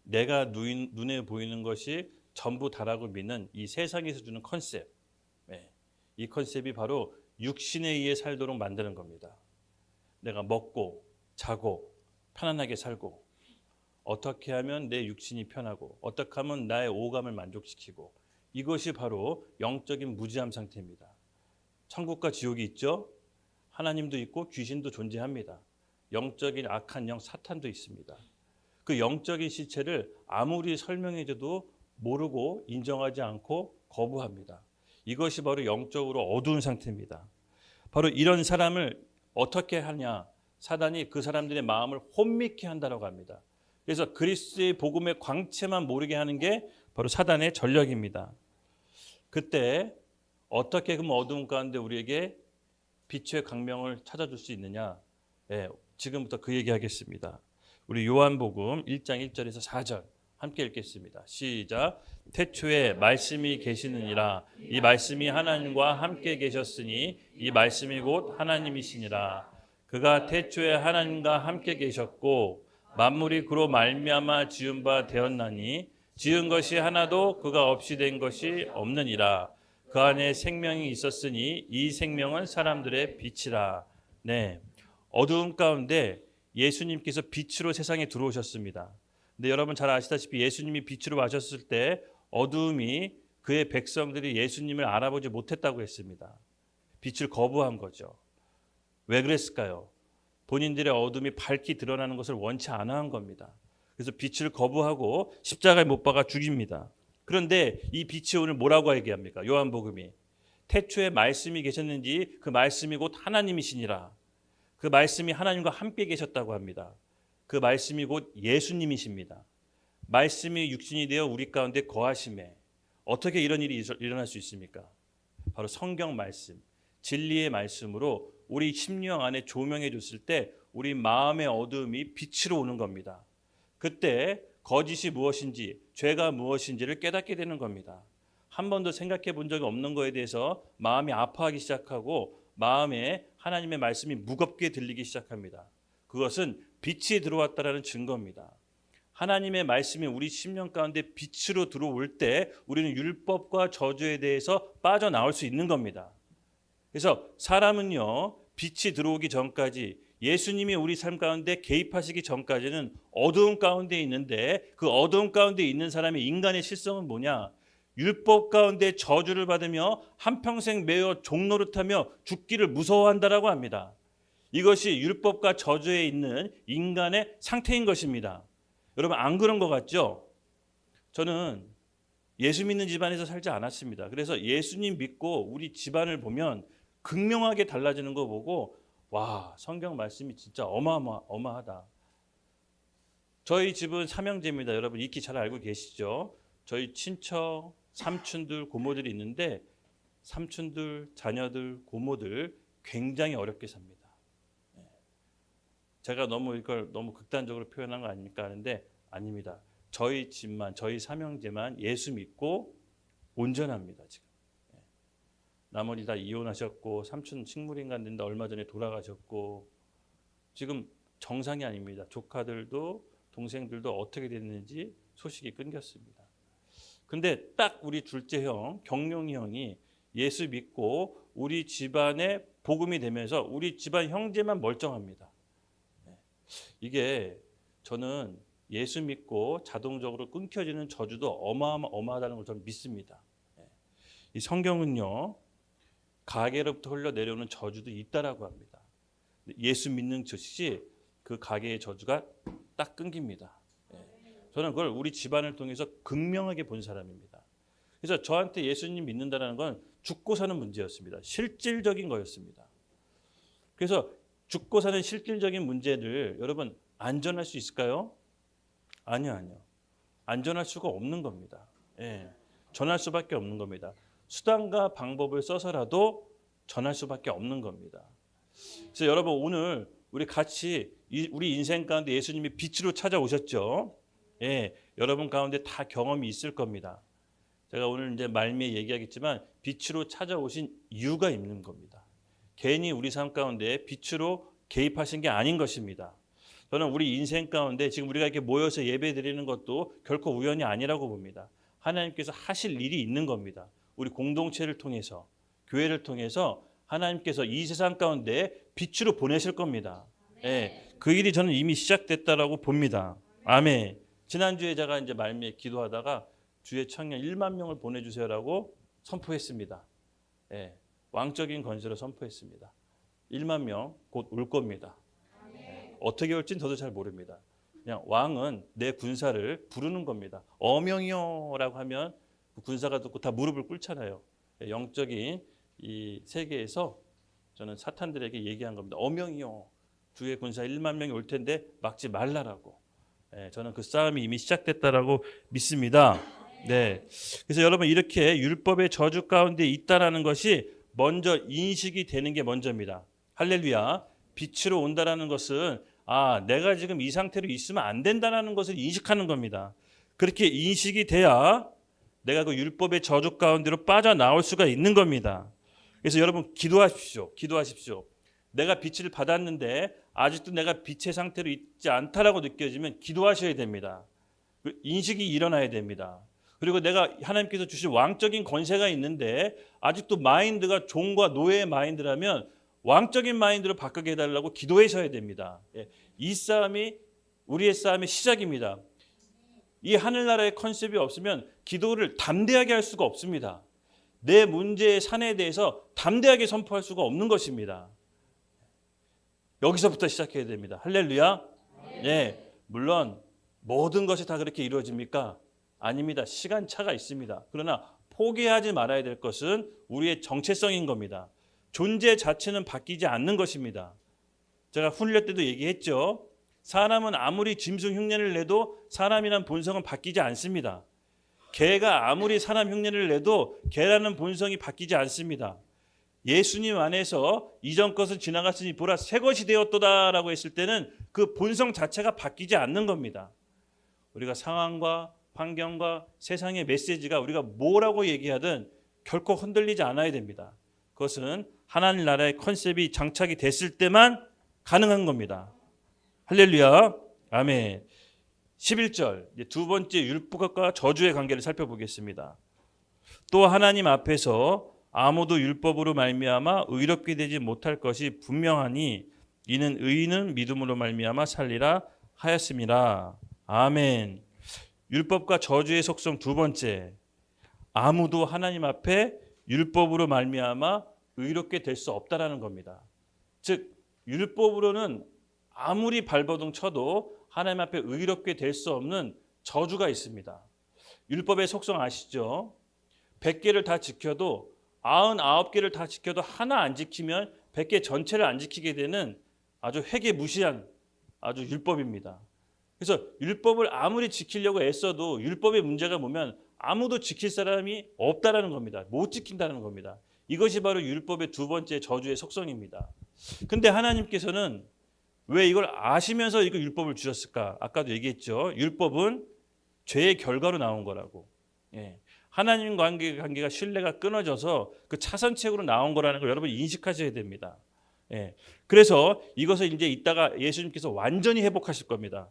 Speaker 2: 내가 눈에 보이는 것이 전부 다라고 믿는 이 세상에서 주는 컨셉. 예. 이 컨셉이 바로 육신에 의해 살도록 만드는 겁니다. 내가 먹고 자고 편안하게 살고, 어떻게 하면 내 육신이 편하고, 어떻게 하면 나의 오감을 만족시키고, 이것이 바로 영적인 무지함 상태입니다. 천국과 지옥이 있죠. 하나님도 있고 귀신도 존재합니다. 영적인 악한 영 사탄도 있습니다. 그 영적인 실체를 아무리 설명해줘도 모르고 인정하지 않고 거부합니다. 이것이 바로 영적으로 어두운 상태입니다. 바로 이런 사람을 어떻게 하냐? 사단이 그 사람들의 마음을 혼미케 한다고 합니다. 그래서 그리스도의 복음의 광채만 모르게 하는 게 바로 사단의 전략입니다. 그때 어떻게 그럼 어두운 가운데 우리에게 빛의 광명을 찾아줄 수 있느냐? 네, 지금부터 그 얘기하겠습니다. 우리 요한복음 1장 1절에서 4절 함께 읽겠습니다. 시작. 태초에 말씀이 계시느니라. 이 말씀이 하나님과 함께 계셨으니 이 말씀이 곧 하나님이시니라. 그가 태초에 하나님과 함께 계셨고 만물이 그로 말미암아 지은 바 되었나니 지은 것이 하나도 그가 없이 된 것이 없느니라. 그 안에 생명이 있었으니 이 생명은 사람들의 빛이라. 네, 어두움 가운데 예수님께서 빛으로 세상에 들어오셨습니다. 근데 여러분 잘 아시다시피 예수님이 빛으로 와셨을 때 어두움이 그의 백성들이 예수님을 알아보지 못했다고 했습니다. 빛을 거부한 거죠. 왜 그랬을까요? 본인들의 어둠이 밝히 드러나는 것을 원치 않아 한 겁니다. 그래서 빛을 거부하고 십자가에 못 박아 죽입니다. 그런데 이 빛이 오늘 뭐라고 얘기합니까? 요한복음이 태초에 말씀이 계셨는지 그 말씀이 곧 하나님이시니라. 그 말씀이 하나님과 함께 계셨다고 합니다. 그 말씀이 곧 예수님이십니다. 말씀이 육신이 되어 우리 가운데 거하심에 어떻게 이런 일이 일어날 수 있습니까? 바로 성경 말씀, 진리의 말씀으로 우리 심령 안에 조명해 줬을 때 우리 마음의 어두움이 빛으로 오는 겁니다. 그때 거짓이 무엇인지, 죄가 무엇인지를 깨닫게 되는 겁니다. 한 번도 생각해 본 적이 없는 거에 대해서 마음이 아파하기 시작하고 마음에 하나님의 말씀이 무겁게 들리기 시작합니다. 그것은 빛이 들어왔다라는 증거입니다. 하나님의 말씀이 우리 심령 가운데 빛으로 들어올 때 우리는 율법과 저주에 대해서 빠져나올 수 있는 겁니다. 그래서 사람은요, 빛이 들어오기 전까지, 예수님이 우리 삶 가운데 개입하시기 전까지는 어두움 가운데 있는데, 그 어두움 가운데 있는 사람의 인간의 실성은 뭐냐? 율법 가운데 저주를 받으며 한평생 매여 종노릇하며 죽기를 무서워한다라고 합니다. 이것이 율법과 저주에 있는 인간의 상태인 것입니다. 여러분, 안 그런 것 같죠? 저는 예수 믿는 집안에서 살지 않았습니다. 그래서 예수님 믿고 우리 집안을 보면 극명하게 달라지는 거 보고, 와, 성경 말씀이 진짜 어마어마하다. 저희 집은 삼형제입니다. 여러분 익히 잘 알고 계시죠? 저희 친척, 삼촌들, 고모들이 있는데 삼촌들, 자녀들, 고모들 굉장히 어렵게 삽니다. 제가 이걸 너무 극단적으로 표현한 거 아닙니까 하는데 아닙니다. 저희 집만, 저희 삼형제만 예수 믿고 온전합니다. 지금. 나머지 다 이혼하셨고 삼촌 식물인간 된다 얼마 전에 돌아가셨고 지금 정상이 아닙니다. 조카들도 동생들도 어떻게 됐는지 소식이 끊겼습니다. 근데 딱 우리 둘째 형, 경룡이 형이 예수 믿고 우리 집안에 복음이 되면서 우리 집안 형제만 멀쩡합니다. 이게 저는 예수 믿고 자동적으로 끊겨지는 저주도 어마어마하다는 걸 저는 믿습니다. 이 성경은요. 가게로부터 흘러내려오는 저주도 있다라고 합니다. 예수 믿는 즉시 그 가게의 저주가 딱 끊깁니다. 저는 그걸 우리 집안을 통해서 극명하게 본 사람입니다. 그래서 저한테 예수님 믿는다는 건 죽고 사는 문제였습니다. 실질적인 거였습니다. 그래서 죽고 사는 실질적인 문제를 여러분 안전할 수 있을까요? 아니요. 안전할 수가 없는 겁니다. 전할 수밖에 없는 겁니다. 수단과 방법을 써서라도 전할 수밖에 없는 겁니다. 그래서 여러분 오늘 우리 같이 우리 인생 가운데 예수님이 빛으로 찾아오셨죠. 여러분 가운데 다 경험이 있을 겁니다. 제가 오늘 이제 말미에 얘기하겠지만 빛으로 찾아오신 이유가 있는 겁니다. 괜히 우리 삶 가운데 빛으로 개입하신 게 아닌 것입니다. 저는 우리 인생 가운데 지금 우리가 이렇게 모여서 예배 드리는 것도 결코 우연이 아니라고 봅니다. 하나님께서 하실 일이 있는 겁니다. 우리 공동체를 통해서 교회를 통해서 하나님께서 이 세상 가운데 빛으로 보내실 겁니다. 그 일이 저는 이미 시작됐다라고 봅니다. 아멘. 지난주에 제가 이제 말미에 기도하다가 주의 청년 1만 명을 보내주세요라고 선포했습니다. 왕적인 건설을 선포했습니다. 1만 명 곧 올 겁니다. 어떻게 올지는 저도 잘 모릅니다. 그냥 왕은 내 군사를 부르는 겁니다. 어명이요라고 하면 군사가 듣고 다 무릎을 꿇잖아요. 영적인 이 세계에서 저는 사탄들에게 얘기한 겁니다. 어명이요. 주의 군사 1만 명이 올 텐데 막지 말라라고. 저는 그 싸움이 이미 시작됐다라고 믿습니다. 그래서 여러분 이렇게 율법의 저주 가운데 있다라는 것이 먼저 인식이 되는 게 먼저입니다. 할렐루야. 빛으로 온다라는 것은 내가 지금 이 상태로 있으면 안 된다라는 것을 인식하는 겁니다. 그렇게 인식이 돼야 내가 그 율법의 저주 가운데로 빠져나올 수가 있는 겁니다. 그래서 여러분 기도하십시오. 내가 빛을 받았는데 아직도 내가 빛의 상태로 있지 않다라고 느껴지면 기도하셔야 됩니다. 인식이 일어나야 됩니다. 그리고 내가 하나님께서 주신 왕적인 권세가 있는데 아직도 마인드가 종과 노예의 마인드라면 왕적인 마인드로 바꾸게 해달라고 기도하셔야 됩니다. 이 싸움이 우리의 싸움의 시작입니다. 이 하늘나라의 컨셉이 없으면 기도를 담대하게 할 수가 없습니다. 내 문제의 산에 대해서 담대하게 선포할 수가 없는 것입니다. 여기서부터 시작해야 됩니다. 할렐루야. 물론 모든 것이 다 그렇게 이루어집니까? 아닙니다. 시간차가 있습니다. 그러나 포기하지 말아야 될 것은 우리의 정체성인 겁니다. 존재 자체는 바뀌지 않는 것입니다. 제가 훈련 때도 얘기했죠. 사람은 아무리 짐승 흉내를 내도 사람이란 본성은 바뀌지 않습니다. 개가 아무리 사람 흉내를 내도 개라는 본성이 바뀌지 않습니다. 예수님 안에서 이전 것은 지나갔으니 보라 새 것이 되었도다라고 했을 때는 그 본성 자체가 바뀌지 않는 겁니다. 우리가 상황과 환경과 세상의 메시지가 우리가 뭐라고 얘기하든 결코 흔들리지 않아야 됩니다. 그것은 하나님 나라의 컨셉이 장착이 됐을 때만 가능한 겁니다. 할렐루야. 아멘. 11절 두 번째 율법과 저주의 관계를 살펴보겠습니다. 또 하나님 앞에서 아무도 율법으로 말미암아 의롭게 되지 못할 것이 분명하니 이는 의인은 믿음으로 말미암아 살리라 하였음이라. 아멘. 율법과 저주의 속성 두 번째, 아무도 하나님 앞에 율법으로 말미암아 의롭게 될 수 없다라는 겁니다. 즉 율법으로는 아무리 발버둥 쳐도 하나님 앞에 의롭게 될 수 없는 저주가 있습니다. 율법의 속성 아시죠? 100개를 다 지켜도 99개를 다 지켜도 하나 안 지키면 100개 전체를 안 지키게 되는 아주 회개무시한 아주 율법입니다. 그래서 율법을 아무리 지키려고 애써도 율법의 문제가 뭐면 아무도 지킬 사람이 없다라는 겁니다. 못 지킨다는 겁니다. 이것이 바로 율법의 두 번째 저주의 속성입니다. 근데 하나님께서는 왜 이걸 아시면서 이거 율법을 주셨을까? 아까도 얘기했죠. 율법은 죄의 결과로 나온 거라고. 예. 하나님 관계가 신뢰가 끊어져서 그 차선책으로 나온 거라는 걸 여러분 인식하셔야 됩니다. 예. 그래서 이것을 이제 이따가 예수님께서 완전히 회복하실 겁니다.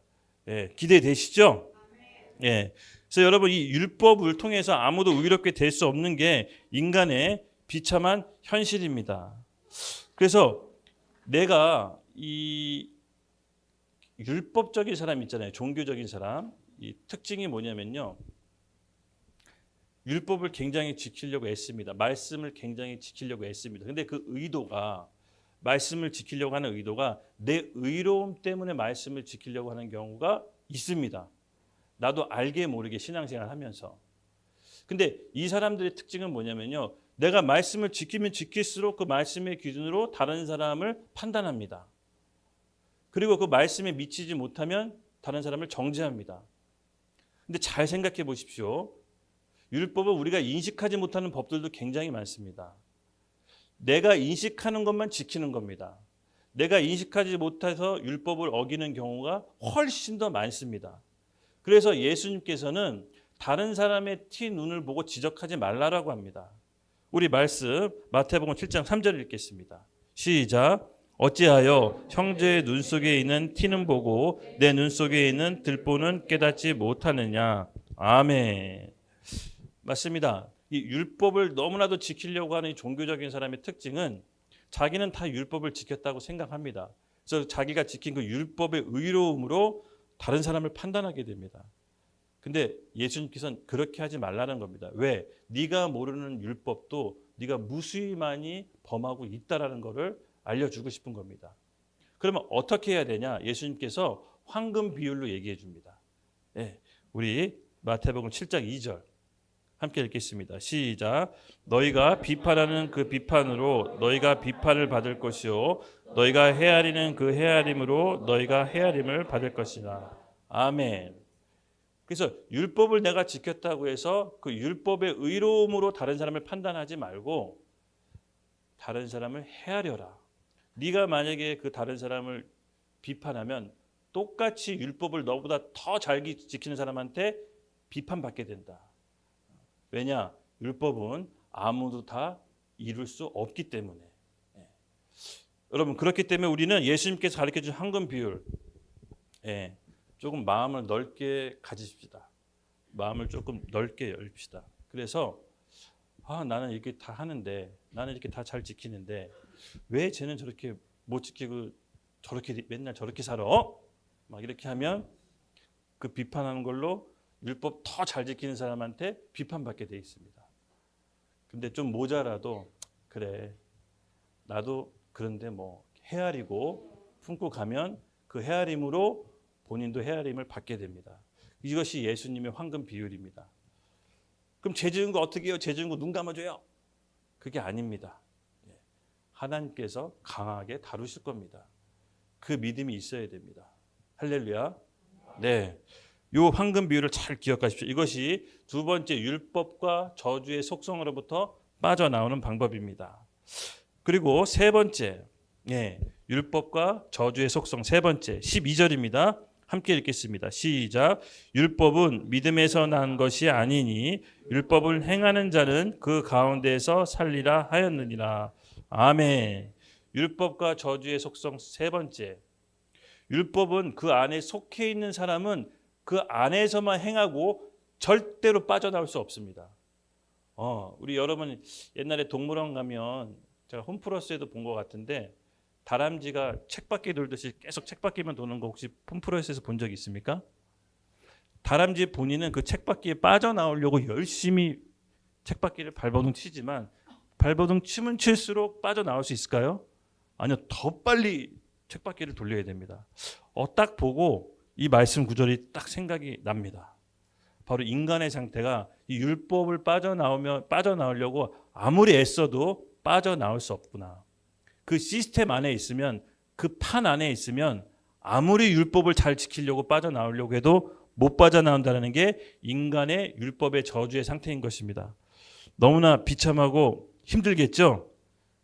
Speaker 2: 예. 기대되시죠? 예. 그래서 여러분 이 율법을 통해서 아무도 의롭게 될 수 없는 게 인간의 비참한 현실입니다. 그래서 내가 이 율법적인 사람 있잖아요. 종교적인 사람. 이 특징이 뭐냐면요. 율법을 굉장히 지키려고 애씁니다. 말씀을 굉장히 지키려고 애씁니다. 근데 그 의도가 말씀을 지키려고 하는 의도가 내 의로움 때문에 말씀을 지키려고 하는 경우가 있습니다. 나도 알게 모르게 신앙생활 하면서. 근데 이 사람들의 특징은 뭐냐면요. 내가 말씀을 지키면 지킬수록 그 말씀의 기준으로 다른 사람을 판단합니다. 그리고 그 말씀에 미치지 못하면 다른 사람을 정죄합니다. 근데 잘 생각해 보십시오. 율법은 우리가 인식하지 못하는 법들도 굉장히 많습니다. 내가 인식하는 것만 지키는 겁니다. 내가 인식하지 못해서 율법을 어기는 경우가 훨씬 더 많습니다. 그래서 예수님께서는 다른 사람의 티 눈을 보고 지적하지 말라라고 합니다. 우리 말씀 마태복음 7장 3절 읽겠습니다. 시작. 어찌하여 형제의 눈 속에 있는 티는 보고 내 눈 속에 있는 들보는 깨닫지 못하느냐. 아멘. 맞습니다. 이 율법을 너무나도 지키려고 하는 이 종교적인 사람의 특징은 자기는 다 율법을 지켰다고 생각합니다. 그래서 자기가 지킨 그 율법의 의로움으로 다른 사람을 판단하게 됩니다. 근데 예수님께서는 그렇게 하지 말라는 겁니다. 왜? 네가 모르는 율법도 네가 무수히 많이 범하고 있다라는 것을 알려주고 싶은 겁니다. 그러면 어떻게 해야 되냐? 예수님께서 황금 비율로 얘기해 줍니다. 네, 우리 마태복음 7장 2절 함께 읽겠습니다. 시작. 너희가 비판하는 그 비판으로 너희가 비판을 받을 것이요 너희가 헤아리는 그 헤아림으로 너희가 헤아림을 받을 것이다. 아멘. 그래서 율법을 내가 지켰다고 해서 그 율법의 의로움으로 다른 사람을 판단하지 말고 다른 사람을 헤아려라. 네가 만약에 그 다른 사람을 비판하면 똑같이 율법을 너보다 더 잘 지키는 사람한테 비판받게 된다. 왜냐? 율법은 아무도 다 이룰 수 없기 때문에. 예. 여러분 그렇기 때문에 우리는 예수님께서 가르쳐준 황금 비율, 예, 조금 마음을 넓게 가지십시다. 마음을 조금 넓게 열읍시다. 그래서 나는 이렇게 다 하는데, 나는 이렇게 다 잘 지키는데 왜 쟤는 저렇게 못 지키고 저렇게 맨날 저렇게 살아? 막 이렇게 하면 그 비판하는 걸로 율법 더 잘 지키는 사람한테 비판받게 돼 있습니다. 근데 좀 모자라도 그래 나도 그런데 뭐 헤아리고 품고 가면 그 헤아림으로 본인도 헤아림을 받게 됩니다. 이것이 예수님의 황금 비율입니다. 그럼 죄 지은 거 어떻게 해요? 죄 지은 거 눈 감아줘요? 그게 아닙니다. 하나님께서 강하게 다루실 겁니다. 그 믿음이 있어야 됩니다. 할렐루야. 네, 요 황금 비율을 잘 기억하십시오. 이것이 두 번째 율법과 저주의 속성으로부터 빠져나오는 방법입니다. 그리고 세 번째, 율법과 저주의 속성 세 번째 12절입니다. 함께 읽겠습니다. 시작. 율법은 믿음에서 난 것이 아니니 율법을 행하는 자는 그 가운데에서 살리라 하였느니라. 아멘. 율법과 저주의 속성 세 번째. 율법은 그 안에 속해 있는 사람은 그 안에서만 행하고 절대로 빠져나올 수 없습니다. 우리 여러분 옛날에 동물원 가면 제가 홈플러스에도 본 것 같은데 다람쥐가 쳇바퀴 돌듯이 계속 쳇바퀴만 도는 거 혹시 홈플러스에서 본 적 있습니까? 다람쥐 본인은 그 쳇바퀴에 빠져나오려고 열심히 쳇바퀴를 발버둥 치지만 발버둥 치면 칠수록 빠져나올 수 있을까요? 아니요, 더 빨리 쳇바퀴를 돌려야 됩니다. 딱 보고 이 말씀 구절이 딱 생각이 납니다. 바로 인간의 상태가 이 율법을 빠져나오려고 아무리 애써도 빠져나올 수 없구나. 그 시스템 안에 있으면, 그 판 안에 있으면 아무리 율법을 잘 지키려고 빠져나오려고 해도 못 빠져나온다는 게 인간의 율법의 저주의 상태인 것입니다. 너무나 비참하고 힘들겠죠?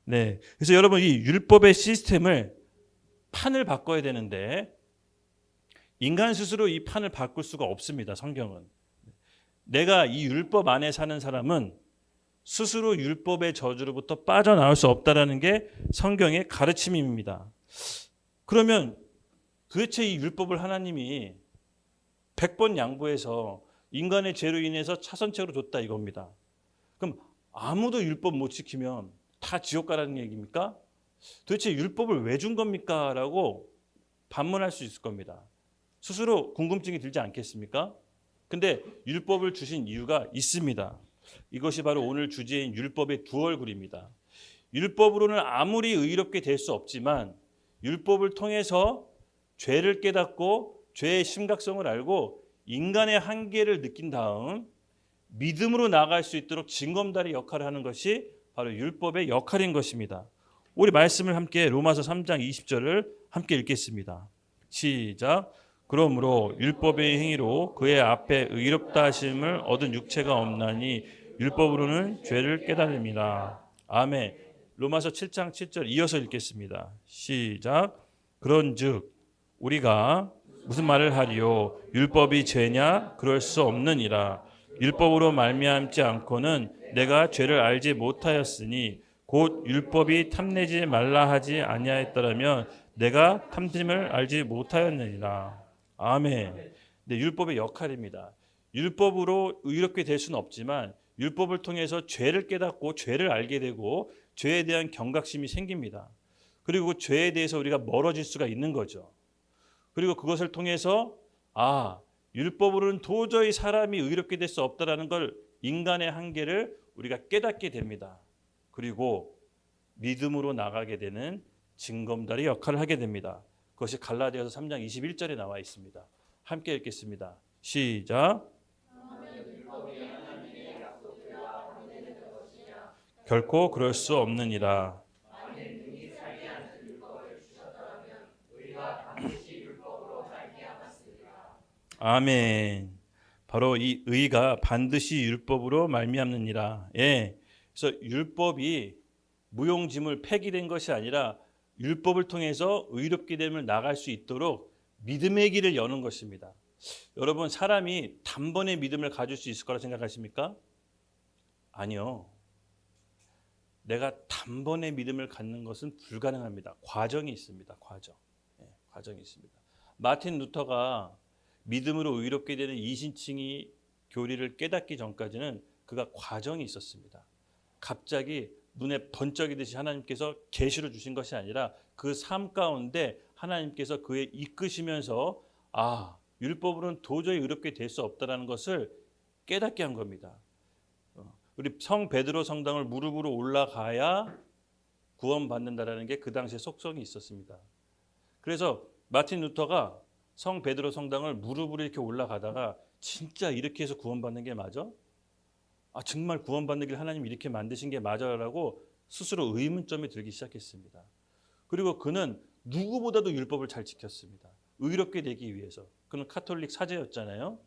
Speaker 2: 네. 그래서 여러분 이 율법의 시스템을 판을 바꿔야 되는데 인간 스스로 이 판을 바꿀 수가 없습니다. 성경은. 내가 이 율법 안에 사는 사람은 스스로 율법의 저주로부터 빠져나올 수 없다라는 게 성경의 가르침입니다. 그러면 도대체 이 율법을 하나님이 100번 양보해서 인간의 죄로 인해서 차선책으로 줬다 이겁니다. 그럼 아무도 율법 못 지키면 다 지옥 가라는 얘기입니까? 도대체 율법을 왜 준 겁니까? 라고 반문할 수 있을 겁니다. 스스로 궁금증이 들지 않겠습니까? 근데 율법을 주신 이유가 있습니다. 이것이 바로 오늘 주제인 율법의 두 얼굴입니다. 율법으로는 아무리 의롭게 될 수 없지만 율법을 통해서 죄를 깨닫고 죄의 심각성을 알고 인간의 한계를 느낀 다음 믿음으로 나아갈 수 있도록 징검다리 역할을 하는 것이 바로 율법의 역할인 것입니다. 우리 말씀을 함께 로마서 3장 20절을 함께 읽겠습니다. 시작. 그러므로 율법의 행위로 그의 앞에 의롭다 하심을 얻은 육체가 없나니 율법으로는 죄를 깨달음이라. 아멘. 로마서 7장 7절 이어서 읽겠습니다. 시작. 그런즉 우리가 무슨 말을 하리요? 율법이 죄냐? 그럴 수 없느니라. 율법으로 말미암지 않고는 내가 죄를 알지 못하였으니 곧 율법이 탐내지 말라 하지 아니하였더라면 내가 탐짐을 알지 못하였느니라. 아멘. 네, 율법의 역할입니다. 율법으로 의롭게 될 수는 없지만 율법을 통해서 죄를 깨닫고 죄를 알게 되고 죄에 대한 경각심이 생깁니다. 그리고 죄에 대해서 우리가 멀어질 수가 있는 거죠. 그리고 그것을 통해서 율법으로는 도저히 사람이 의롭게 될 수 없다라는 걸 인간의 한계를 우리가 깨닫게 됩니다. 그리고 믿음으로 나가게 되는 징검다리 역할을 하게 됩니다. 그것이 갈라디아서 3장 21절에 나와 있습니다. 함께 읽겠습니다. 시작. 결코 그럴 수 없느니라. 아멘. 바로 이 의가 반드시 율법으로 말미암느니라. 예. 그래서 율법이 무용지물 폐기된 것이 아니라 율법을 통해서 의롭게 됨을 나갈 수 있도록 믿음의 길을 여는 것입니다. 여러분 사람이 단번에 믿음을 가질 수 있을 거라 생각하십니까? 아니요. 내가 단번에 믿음을 갖는 것은 불가능합니다. 과정이 있습니다. 과정. 예, 과정이 있습니다. 마틴 루터가 믿음으로 의롭게 되는 이신칭의 교리를 깨닫기 전까지는 그가 과정이 있었습니다. 갑자기 눈에 번쩍이듯이 하나님께서 계시를 주신 것이 아니라 그 삶 가운데 하나님께서 그에 이끄시면서 율법으로는 도저히 의롭게 될 수 없다는 것을 깨닫게 한 겁니다. 우리 성 베드로 성당을 무릎으로 올라가야 구원받는다라는 게 그 당시에 속성이 있었습니다. 그래서 마틴 루터가 성 베드로 성당을 무릎으로 이렇게 올라가다가 진짜 이렇게 해서 구원받는 게 맞아? 정말 구원받는 길 하나님 이렇게 만드신 게 맞아라고 스스로 의문점이 들기 시작했습니다. 그리고 그는 누구보다도 율법을 잘 지켰습니다. 의롭게 되기 위해서. 그는 카톨릭 사제였잖아요.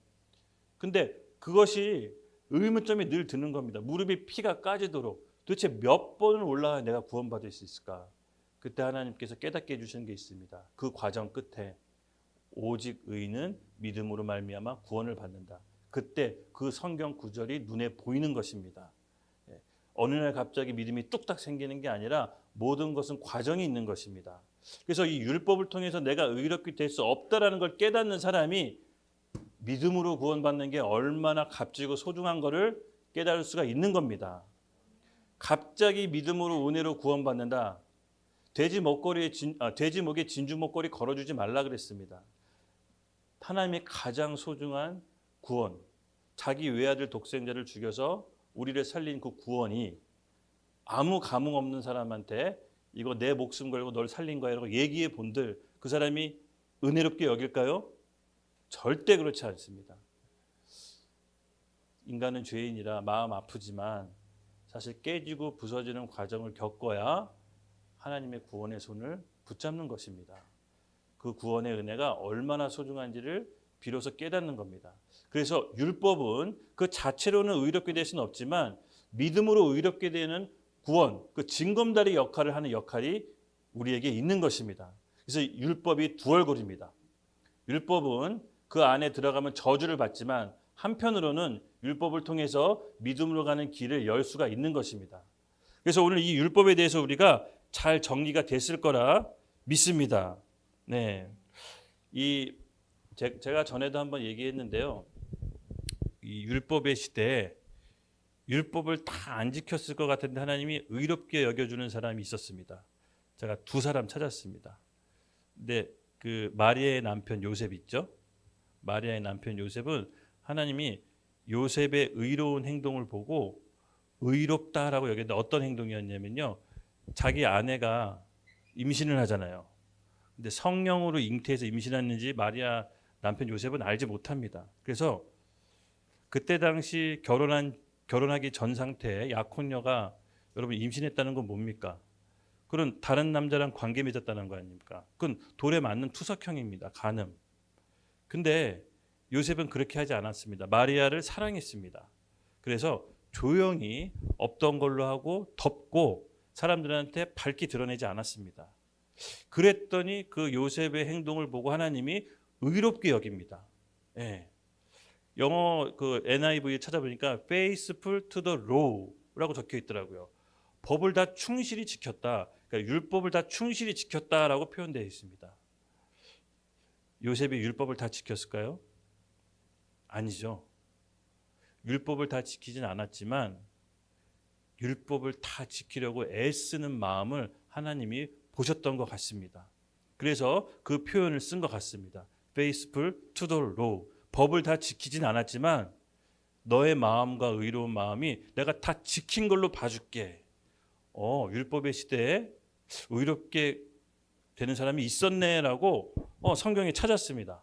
Speaker 2: 근데 그것이 의문점이 늘 드는 겁니다. 무릎이 피가 까지도록 도대체 몇 번을 올라가야 내가 구원받을 수 있을까? 그때 하나님께서 깨닫게 해주시는 게 있습니다. 그 과정 끝에 오직 의인은 믿음으로 말미암아 구원을 받는다. 그때 그 성경 구절이 눈에 보이는 것입니다. 어느 날 갑자기 믿음이 뚝딱 생기는 게 아니라 모든 것은 과정이 있는 것입니다. 그래서 이 율법을 통해서 내가 의롭게 될 수 없다라는 걸 깨닫는 사람이 믿음으로 구원받는 게 얼마나 값지고 소중한 것을 깨달을 수가 있는 겁니다. 갑자기 믿음으로 은혜로 구원받는다. 돼지 목에 진주 목걸이 걸어주지 말라 그랬습니다. 하나님의 가장 소중한 구원, 자기 외아들 독생자를 죽여서 우리를 살린 그 구원이 아무 감흥 없는 사람한테 이거 내 목숨 걸고 널 살린 거야 라고 얘기해 본들 그 사람이 은혜롭게 여길까요? 절대 그렇지 않습니다. 인간은 죄인이라 마음 아프지만 사실 깨지고 부서지는 과정을 겪어야 하나님의 구원의 손을 붙잡는 것입니다. 그 구원의 은혜가 얼마나 소중한지를 비로소 깨닫는 겁니다. 그래서 율법은 그 자체로는 의롭게 될 수는 없지만 믿음으로 의롭게 되는 구원, 그 징검다리 역할을 하는 역할이 우리에게 있는 것입니다. 그래서 율법이 두 얼굴입니다. 율법은 그 안에 들어가면 저주를 받지만 한편으로는 율법을 통해서 믿음으로 가는 길을 열 수가 있는 것입니다. 그래서 오늘 이 율법에 대해서 우리가 잘 정리가 됐을 거라 믿습니다. 네, 제가 전에도 한번 얘기했는데요. 이 율법의 시대에 율법을 다 안 지켰을 것 같은데 하나님이 의롭게 여겨주는 사람이 있었습니다. 제가 두 사람 찾았습니다. 근데 그 마리아의 남편 요셉 있죠? 마리아의 남편 요셉은 하나님이 요셉의 의로운 행동을 보고 의롭다라고 여겼는데 어떤 행동이었냐면요. 자기 아내가 임신을 하잖아요. 근데 성령으로 잉태해서 임신했는지 마리아 남편 요셉은 알지 못합니다. 그래서 그때 당시 결혼하기 전 상태에 약혼녀가 여러분 임신했다는 건 뭡니까? 그건 다른 남자랑 관계 맺었다는 거 아닙니까? 그건 돌에 맞는 투석형입니다. 간음. 근데 요셉은 그렇게 하지 않았습니다. 마리아를 사랑했습니다. 그래서 조용히 없던 걸로 하고 덮고 사람들한테 밝히 드러내지 않았습니다. 그랬더니 그 요셉의 행동을 보고 하나님이 의롭게 여깁니다. 예. 영어 그 NIV 찾아보니까 faithful to the law라고 적혀 있더라고요. 법을 다 충실히 지켰다. 그러니까 율법을 다 충실히 지켰다라고 표현되어 있습니다. 요셉이 율법을 다 지켰을까요? 아니죠. 율법을 다 지키진 않았지만 율법을 다 지키려고 애쓰는 마음을 하나님이 보셨던 것 같습니다. 그래서 그 표현을 쓴 것 같습니다. faithful to the law. 법을 다 지키진 않았지만 너의 마음과 의로운 마음이 내가 다 지킨 걸로 봐줄게. 율법의 시대에 의롭게 되는 사람이 있었네라고 성경에 찾았습니다.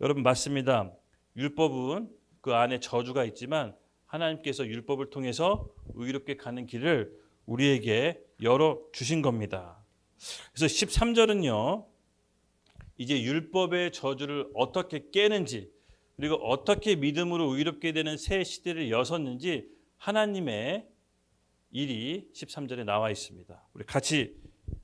Speaker 2: 여러분 맞습니다. 율법은 그 안에 저주가 있지만 하나님께서 율법을 통해서 의롭게 가는 길을 우리에게 열어주신 겁니다. 그래서 13절은요. 이제 율법의 저주를 어떻게 깨는지 그리고 어떻게 믿음으로 의롭게 되는 새 시대를 여섰는지 하나님의 일이 13절에 나와 있습니다. 우리 같이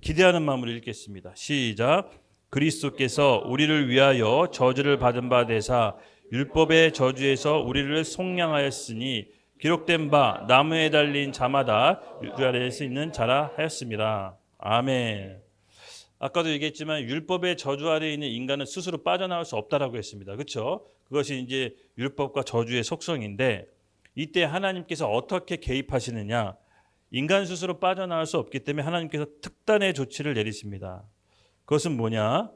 Speaker 2: 기대하는 마음으로 읽겠습니다. 시작. 그리스도께서 우리를 위하여 저주를 받은 바 되사 율법의 저주에서 우리를 속량하였으니 기록된 바 나무에 달린 자마다 율 아래에 서 있는 자라 하였습니다. 아멘. 아까도 얘기했지만 율법의 저주 아래에 있는 인간은 스스로 빠져나올 수 없다라고 했습니다. 그렇죠? 그것이 이제 율법과 저주의 속성인데 이때 하나님께서 어떻게 개입하시느냐? 인간 스스로 빠져나올 수 없기 때문에 하나님께서 특단의 조치를 내리십니다. 그것은 뭐냐?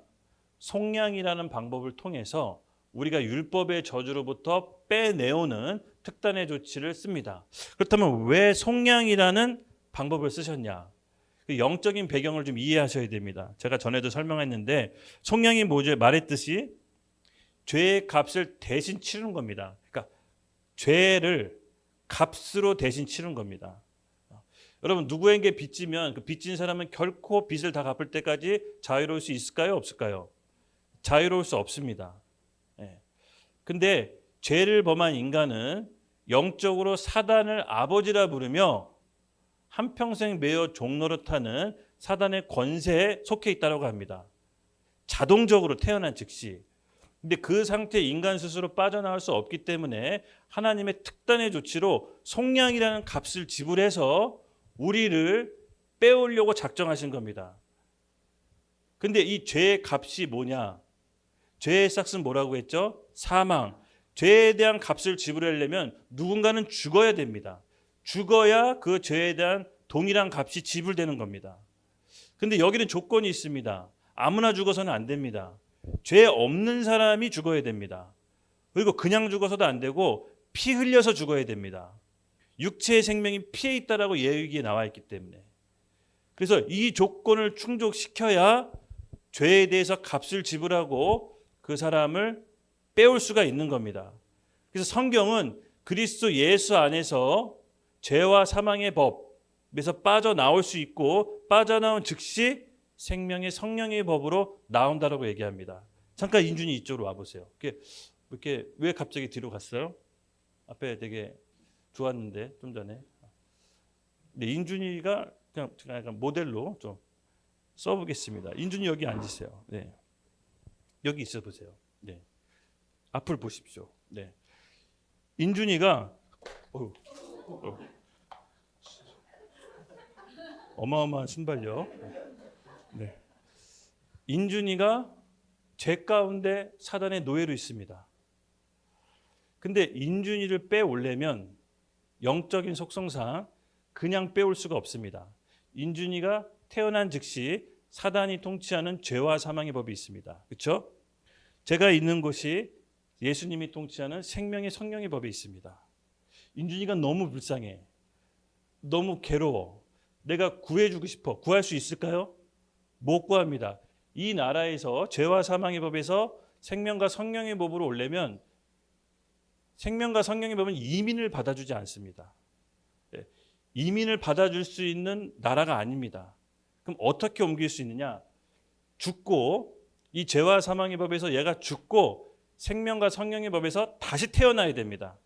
Speaker 2: 속량이라는 방법을 통해서 우리가 율법의 저주로부터 빼내오는 특단의 조치를 씁니다. 그렇다면 왜 속량이라는 방법을 쓰셨냐? 그 영적인 배경을 좀 이해하셔야 됩니다. 제가 전에도 설명했는데 속량이 뭐죠? 말했듯이 죄의 값을 대신 치르는 겁니다. 그러니까 죄를 값으로 대신 치른 겁니다. 여러분 누구에게 빚지면 그 빚진 사람은 결코 빚을 다 갚을 때까지 자유로울 수 있을까요? 없을까요? 자유로울 수 없습니다. 근데 죄를 범한 인간은 영적으로 사단을 아버지라 부르며 한평생 매어 종노릇하는 사단의 권세에 속해 있다고 합니다. 자동적으로 태어난 즉시. 근데 그 상태에 인간 스스로 빠져나올 수 없기 때문에 하나님의 특단의 조치로 속량이라는 값을 지불해서 우리를 빼오려고 작정하신 겁니다. 근데 이 죄의 값이 뭐냐? 죄의 싹은 뭐라고 했죠? 사망. 죄에 대한 값을 지불하려면 누군가는 죽어야 됩니다. 죽어야 그 죄에 대한 동일한 값이 지불되는 겁니다. 근데 여기는 조건이 있습니다. 아무나 죽어서는 안 됩니다. 죄 없는 사람이 죽어야 됩니다. 그리고 그냥 죽어서도 안 되고 피 흘려서 죽어야 됩니다. 육체의 생명이 피에 있다라고 예언기에 나와 있기 때문에. 그래서 이 조건을 충족시켜야 죄에 대해서 값을 지불하고 그 사람을 빼올 수가 있는 겁니다. 그래서 성경은 그리스도 예수 안에서 죄와 사망의 법에서 빠져나올 수 있고 빠져나온 즉시 생명의 성령의 법으로 나온다라고 얘기합니다. 잠깐 인준이 이쪽으로 와보세요. 이렇게 왜 갑자기 뒤로 갔어요? 앞에 되게 좋았는데 좀 전에. 네, 인준이가 그냥 약간 모델로 좀 써보겠습니다. 인준이 여기 앉으세요. 네, 여기 있어 보세요. 네, 앞을 보십시오. 네, 인준이가 어마어마한 순발력. 네, 인준이가 죄 가운데 사단의 노예로 있습니다. 근데 인준이를 빼올려면 영적인 속성상 그냥 빼올 수가 없습니다. 인준이가 태어난 즉시 사단이 통치하는 죄와 사망의 법이 있습니다. 그렇죠? 제가 있는 곳이 예수님이 통치하는 생명의 성령의 법이 있습니다. 인준이가 너무 불쌍해. 너무 괴로워. 내가 구해주고 싶어. 구할 수 있을까요? 못 구합니다. 이 나라에서 죄와 사망의 법에서 생명과 성령의 법으로 오려면 생명과 성령의 법은 이민을 받아주지 않습니다. 이민을 받아줄 수 있는 나라가 아닙니다. 그럼 어떻게 옮길 수 있느냐? 죽고 이 죄와 사망의 법에서 얘가 죽고 생명과 성령의 법에서 다시 태어나야 됩니다.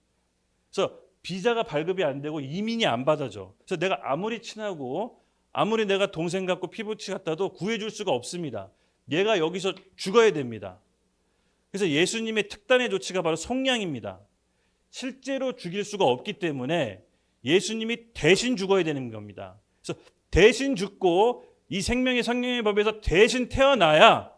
Speaker 2: 그래서 비자가 발급이 안 되고 이민이 안 받아져. 그래서 내가 아무리 친하고 아무리 내가 동생 같고 피부치 같다도 구해줄 수가 없습니다. 얘가 여기서 죽어야 됩니다. 그래서 예수님의 특단의 조치가 바로 속량입니다. 실제로 죽일 수가 없기 때문에 예수님이 대신 죽어야 되는 겁니다. 그래서 대신 죽고 이 생명의 성령의 법에서 대신 태어나야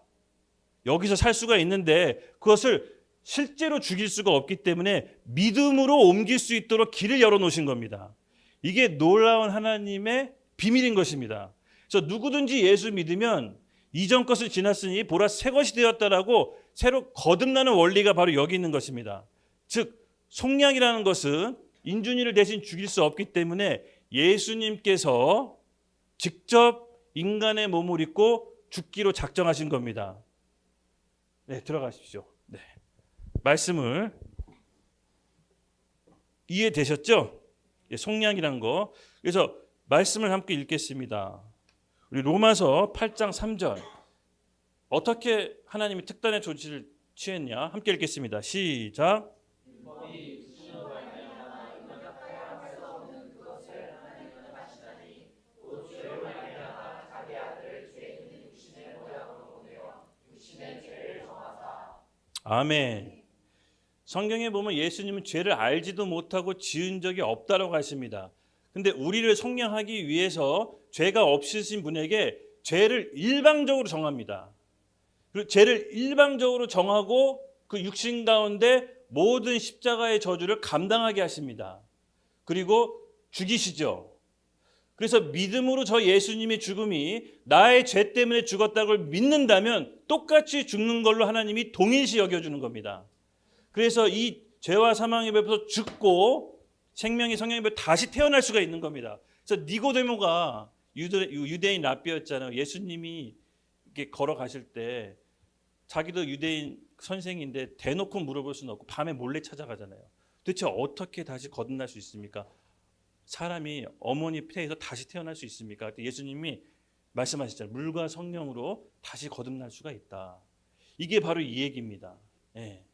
Speaker 2: 여기서 살 수가 있는데 그것을 실제로 죽일 수가 없기 때문에 믿음으로 옮길 수 있도록 길을 열어놓으신 겁니다. 이게 놀라운 하나님의 비밀인 것입니다. 그래서 누구든지 예수 믿으면 이전 것을 지났으니 보라 새 것이 되었다라고 새로 거듭나는 원리가 바로 여기 있는 것입니다. 즉 속량이라는 것은 인준이를 대신 죽일 수 없기 때문에 예수님께서 직접 인간의 몸을 입고 죽기로 작정하신 겁니다. 네, 들어가십시오. 네. 말씀을 이해되셨죠? 속량이란 거. 그래서 말씀을 함께 읽겠습니다. 우리 로마서 8장 3절. 어떻게 하나님이 특단의 조치를 취했냐? 함께 읽겠습니다. 시작. 아멘. 성경에 보면 예수님은 죄를 알지도 못하고 지은 적이 없다라고 하십니다. 근데 우리를 속량하기 위해서 죄가 없으신 분에게 죄를 일방적으로 정합니다. 그리고 죄를 일방적으로 정하고 그 육신 가운데 모든 십자가의 저주를 감당하게 하십니다. 그리고 죽이시죠. 그래서 믿음으로 저 예수님의 죽음이 나의 죄 때문에 죽었다고 믿는다면 똑같이 죽는 걸로 하나님이 동일시 여겨주는 겁니다. 그래서 이 죄와 사망의 법에서 죽고 생명의 성령의 법에 다시 태어날 수가 있는 겁니다. 그래서 니고데모가 유대인 랍비였잖아요. 예수님이 이렇게 걸어가실 때 자기도 유대인 선생인데 대놓고 물어볼 수는 없고 밤에 몰래 찾아가잖아요. 도대체 어떻게 다시 거듭날 수 있습니까? 사람이 어머니 폐에서 다시 태어날 수 있습니까? 그때 예수님이 말씀하셨잖아요. 물과 성령으로 다시 거듭날 수가 있다. 이게 바로 이 얘기입니다. 예.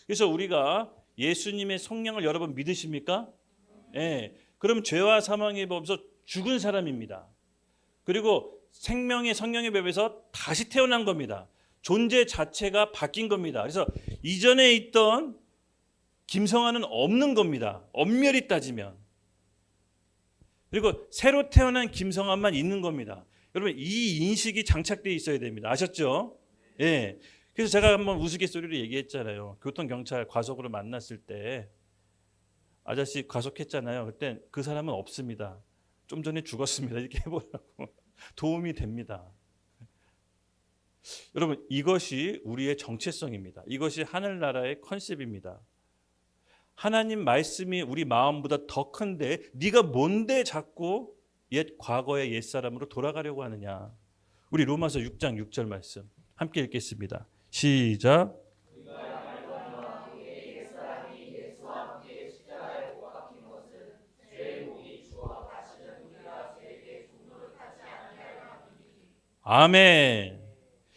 Speaker 2: 그래서 우리가 예수님의 성령을 여러분 믿으십니까? 예. 그럼 죄와 사망의 법에서 죽은 사람입니다. 그리고 생명의 성령의 법에서 다시 태어난 겁니다. 존재 자체가 바뀐 겁니다. 그래서 이전에 있던 김성환은 없는 겁니다. 엄밀히 따지면. 그리고 새로 태어난 김성환만 있는 겁니다. 여러분 이 인식이 장착되어 있어야 됩니다. 아셨죠? 예. 그래서 제가 한번 우스갯소리로 얘기했잖아요. 교통경찰 과속으로 만났을 때 아저씨 과속했잖아요. 그때 그 사람은 없습니다. 좀 전에 죽었습니다. 이렇게 해보라고 도움이 됩니다. 여러분 이것이 우리의 정체성입니다. 이것이 하늘나라의 컨셉입니다. 하나님 말씀이 우리 마음보다 더 큰데 네가 뭔데 자꾸 옛 과거의 옛사람으로 돌아가려고 하느냐. 우리 로마서 6장 6절 말씀 함께 읽겠습니다. 시작. 아멘.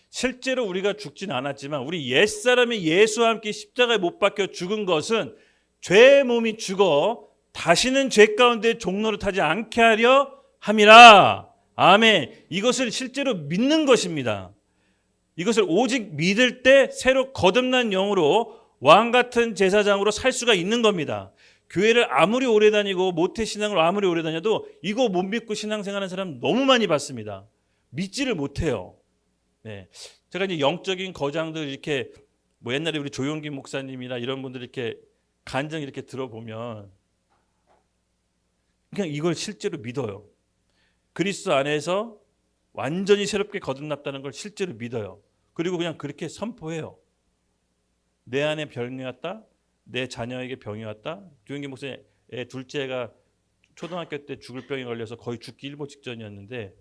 Speaker 2: 실제로 우리가 죽진 않았지만 우리 옛사람이 예수와 함께 십자가에 못 박혀 죽은 것은 죄의 몸이 죽어 다시는 죄 가운데 종로를 타지 않게 하려 함이라. 아멘. 이것을 실제로 믿는 것입니다. 이것을 오직 믿을 때 새로 거듭난 영으로 왕 같은 제사장으로 살 수가 있는 겁니다. 교회를 아무리 오래 다니고 모태신앙을 아무리 오래 다녀도 이거 못 믿고 신앙생활하는 사람 너무 많이 봤습니다. 믿지를 못해요. 네. 제가 이제 영적인 거장들 이렇게 뭐 옛날에 우리 조용기 목사님이나 이런 분들 이렇게 간증 이렇게 들어보면 그냥 이걸 실제로 믿어요. 그리스도 안에서 완전히 새롭게 거듭났다는 걸 실제로 믿어요. 그리고 그냥 그렇게 선포해요. 내 안에 병이 왔다. 내 자녀에게 병이 왔다. 조용기 목사님 둘째가 초등학교 때 죽을 병에 걸려서 거의 죽기 일보 직전이었는데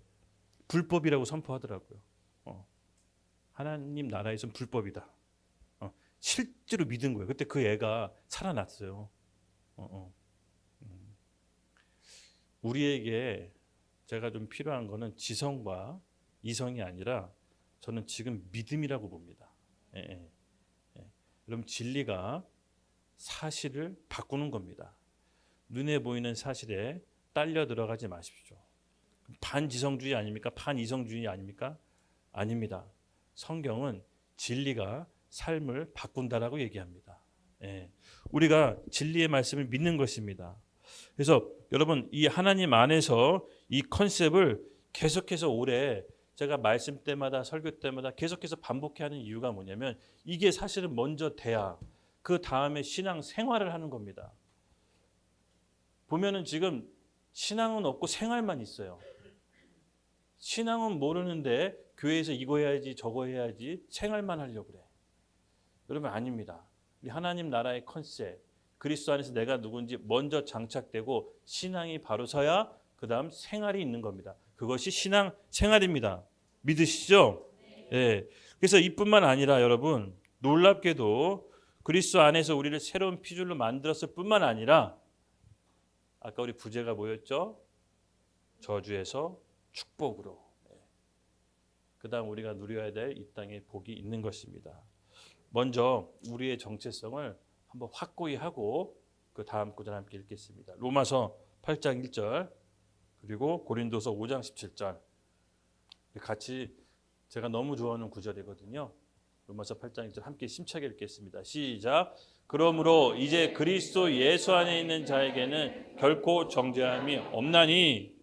Speaker 2: 불법이라고 선포하더라고요. 하나님 나라에선 불법이다. 실제로 믿은 거예요. 그때 그 애가 살아났어요. 우리에게 제가 좀 필요한 거는 지성과 이성이 아니라 저는 지금 믿음이라고 봅니다. 여러분 진리가 사실을 바꾸는 겁니다. 눈에 보이는 사실에 딸려 들어가지 마십시오. 반지성주의 아닙니까? 반이성주의 아닙니까? 아닙니다. 성경은 진리가 삶을 바꾼다라고 얘기합니다. 우리가 진리의 말씀을 믿는 것입니다. 그래서 여러분 이 하나님 안에서 이 컨셉을 계속해서 오래 제가 말씀 때마다 설교 때마다 계속해서 반복해야 하는 이유가 뭐냐면 이게 사실은 먼저 돼야 그 다음에 신앙 생활을 하는 겁니다. 보면은 지금 신앙은 없고 생활만 있어요. 신앙은 모르는데 교회에서 이거 해야지 저거 해야지 생활만 하려고 그래. 여러분 아닙니다. 우리 하나님 나라의 컨셉 그리스도 안에서 내가 누군지 먼저 장착되고 신앙이 바로 서야 그 다음 생활이 있는 겁니다. 그것이 신앙 생활입니다. 믿으시죠? 네. 그래서 이뿐만 아니라 여러분 놀랍게도 그리스도 안에서 우리를 새로운 피줄로 만들었을 뿐만 아니라 아까 우리 부제가 뭐였죠? 저주에서 축복으로. 그 다음 우리가 누려야 될 이 땅에 복이 있는 것입니다. 먼저 우리의 정체성을 한번 확고히 하고 그 다음 구절 함께 읽겠습니다. 로마서 8장 1절 그리고 고린도서 5장 17절 같이 제가 너무 좋아하는 구절이거든요. 로마서 8장 1절 함께 심차게 읽겠습니다. 시작. 그러므로 이제 그리스도 예수 안에 있는 자에게는 결코 정죄함이 없나니.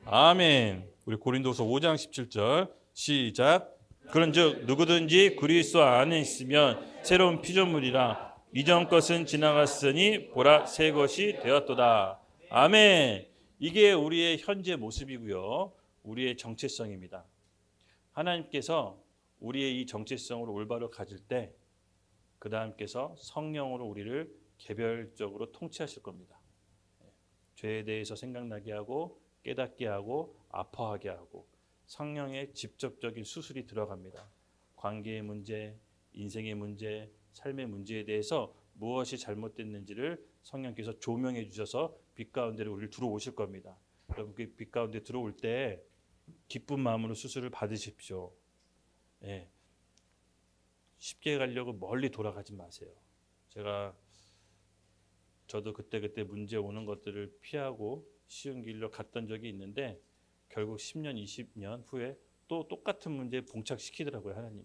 Speaker 2: 아멘. 우리 고린도서 5장 17절 시작. 그런즉 누구든지 그리스도 안에 있으면 새로운 피조물이라 이전 것은 지나갔으니 보라 새 것이 되었도다. 아멘. 이게 우리의 현재 모습이고요. 우리의 정체성입니다. 하나님께서 우리의 이 정체성을 올바로 가질 때 그 다음께서 성령으로 우리를 개별적으로 통치하실 겁니다. 죄에 대해서 생각나게 하고 깨닫게 하고 아파하게 하고 성령의 직접적인 수술이 들어갑니다. 관계의 문제, 인생의 문제, 삶의 문제에 대해서 무엇이 잘못됐는지를 성령께서 조명해 주셔서 빛 가운데로 우리를 들어오실 겁니다. 여러분 그 빛 가운데 들어올 때 기쁜 마음으로 수술을 받으십시오. 쉽게 가려고 멀리 돌아가지 마세요. 저도 그때 문제 오는 것들을 피하고 쉬운 길로 갔던 적이 있는데 결국 10년, 20년 후에 또 똑같은 문제에 봉착시키더라고요, 하나님이.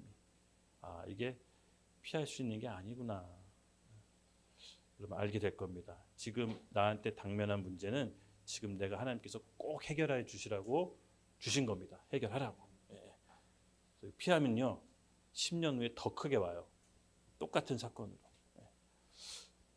Speaker 2: 아, 이게 피할 수 있는 게 아니구나. 여러분 알게 될 겁니다. 지금 나한테 당면한 문제는 지금 내가 하나님께서 꼭 해결해 주시라고 주신 겁니다. 해결하라고. 피하면요 10년 후에 더 크게 와요. 똑같은 사건으로.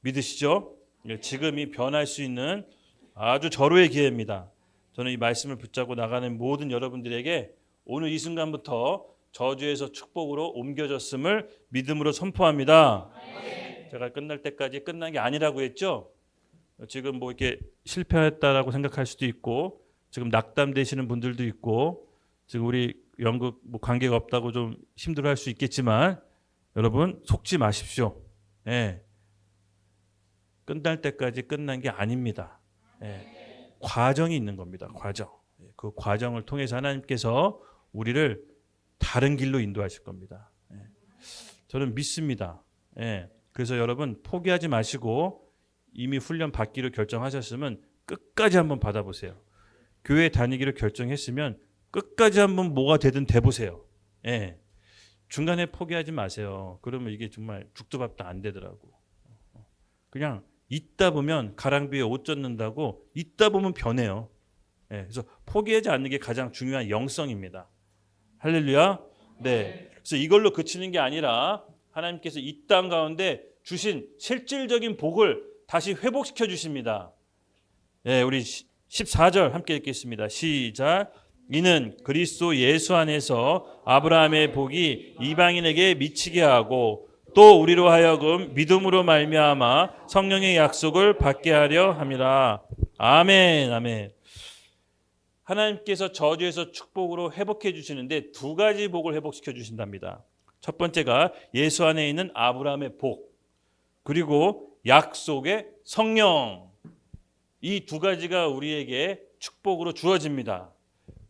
Speaker 2: 믿으시죠? 지금이 변할 수 있는 아주 절호의 기회입니다. 저는 이 말씀을 붙잡고 나가는 모든 여러분들에게 오늘 이 순간부터 저주에서 축복으로 옮겨졌음을 믿음으로 선포합니다. 제가 끝날 때까지 끝난 게 아니라고 했죠. 지금 뭐 이렇게 실패했다라고 생각할 수도 있고 지금 낙담되시는 분들도 있고 지금 우리 연극 뭐 관계가 없다고 좀 힘들어할 수 있겠지만 여러분 속지 마십시오. 끝날 때까지 끝난 게 아닙니다. 과정이 있는 겁니다. 과정. 그 과정을 통해서 하나님께서 우리를 다른 길로 인도하실 겁니다. 저는 믿습니다. 그래서 여러분 포기하지 마시고 이미 훈련 받기로 결정하셨으면 끝까지 한번 받아보세요. 교회 다니기로 결정했으면 끝까지 한번 뭐가 되든 돼보세요. 중간에 포기하지 마세요. 그러면 이게 정말 죽도 밥도 안 되더라고. 그냥 있다 보면 가랑비에 옷 젖는다고 있다 보면 변해요. 그래서 포기하지 않는 게 가장 중요한 영성입니다. 할렐루야. 네. 그래서 이걸로 그치는 게 아니라 하나님께서 이 땅 가운데 주신 실질적인 복을 다시 회복시켜 주십니다. 우리 14절 함께 읽겠습니다. 시작. 이는 그리스도 예수 안에서 아브라함의 복이 이방인에게 미치게 하고 또 우리로 하여금 믿음으로 말미암아 성령의 약속을 받게 하려 함이라. 아멘. 아멘. 하나님께서 저주에서 축복으로 회복해 주시는데 두 가지 복을 회복시켜 주신답니다. 첫 번째가 예수 안에 있는 아브라함의 복, 그리고 약속의 성령. 이 두 가지가 우리에게 축복으로 주어집니다.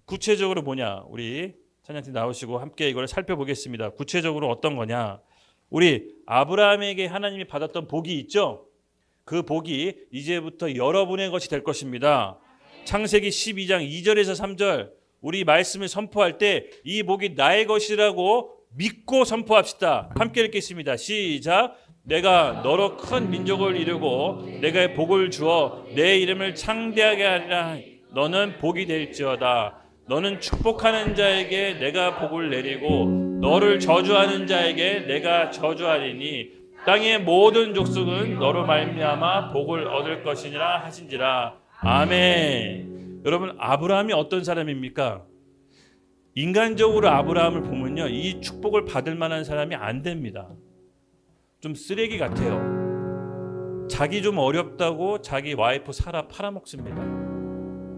Speaker 2: 구체적으로 뭐냐? 우리 찬양팀 나오시고 함께 이걸 살펴보겠습니다. 구체적으로 어떤 거냐? 우리 아브라함에게 하나님이 받았던 복이 있죠? 그 복이 이제부터 여러분의 것이 될 것입니다. 창세기 12장 2절에서 3절 우리 말씀을 선포할 때 이 복이 나의 것이라고 믿고 선포합시다. 함께 읽겠습니다. 시작. 내가 너로 큰 민족을 이루고 내가 복을 주어 내 이름을 창대하게 하리라. 너는 복이 될지어다. 너는 축복하는 자에게 내가 복을 내리고 너를 저주하는 자에게 내가 저주하리니 땅의 모든 족속은 너로 말미암아 복을 얻을 것이니라 하신지라. 아멘. 여러분, 아브라함이 어떤 사람입니까? 인간적으로 아브라함을 보면요, 이 축복을 받을 만한 사람이 안 됩니다. 좀 쓰레기 같아요. 자기 좀 어렵다고 자기 와이프 사라 팔아먹습니다.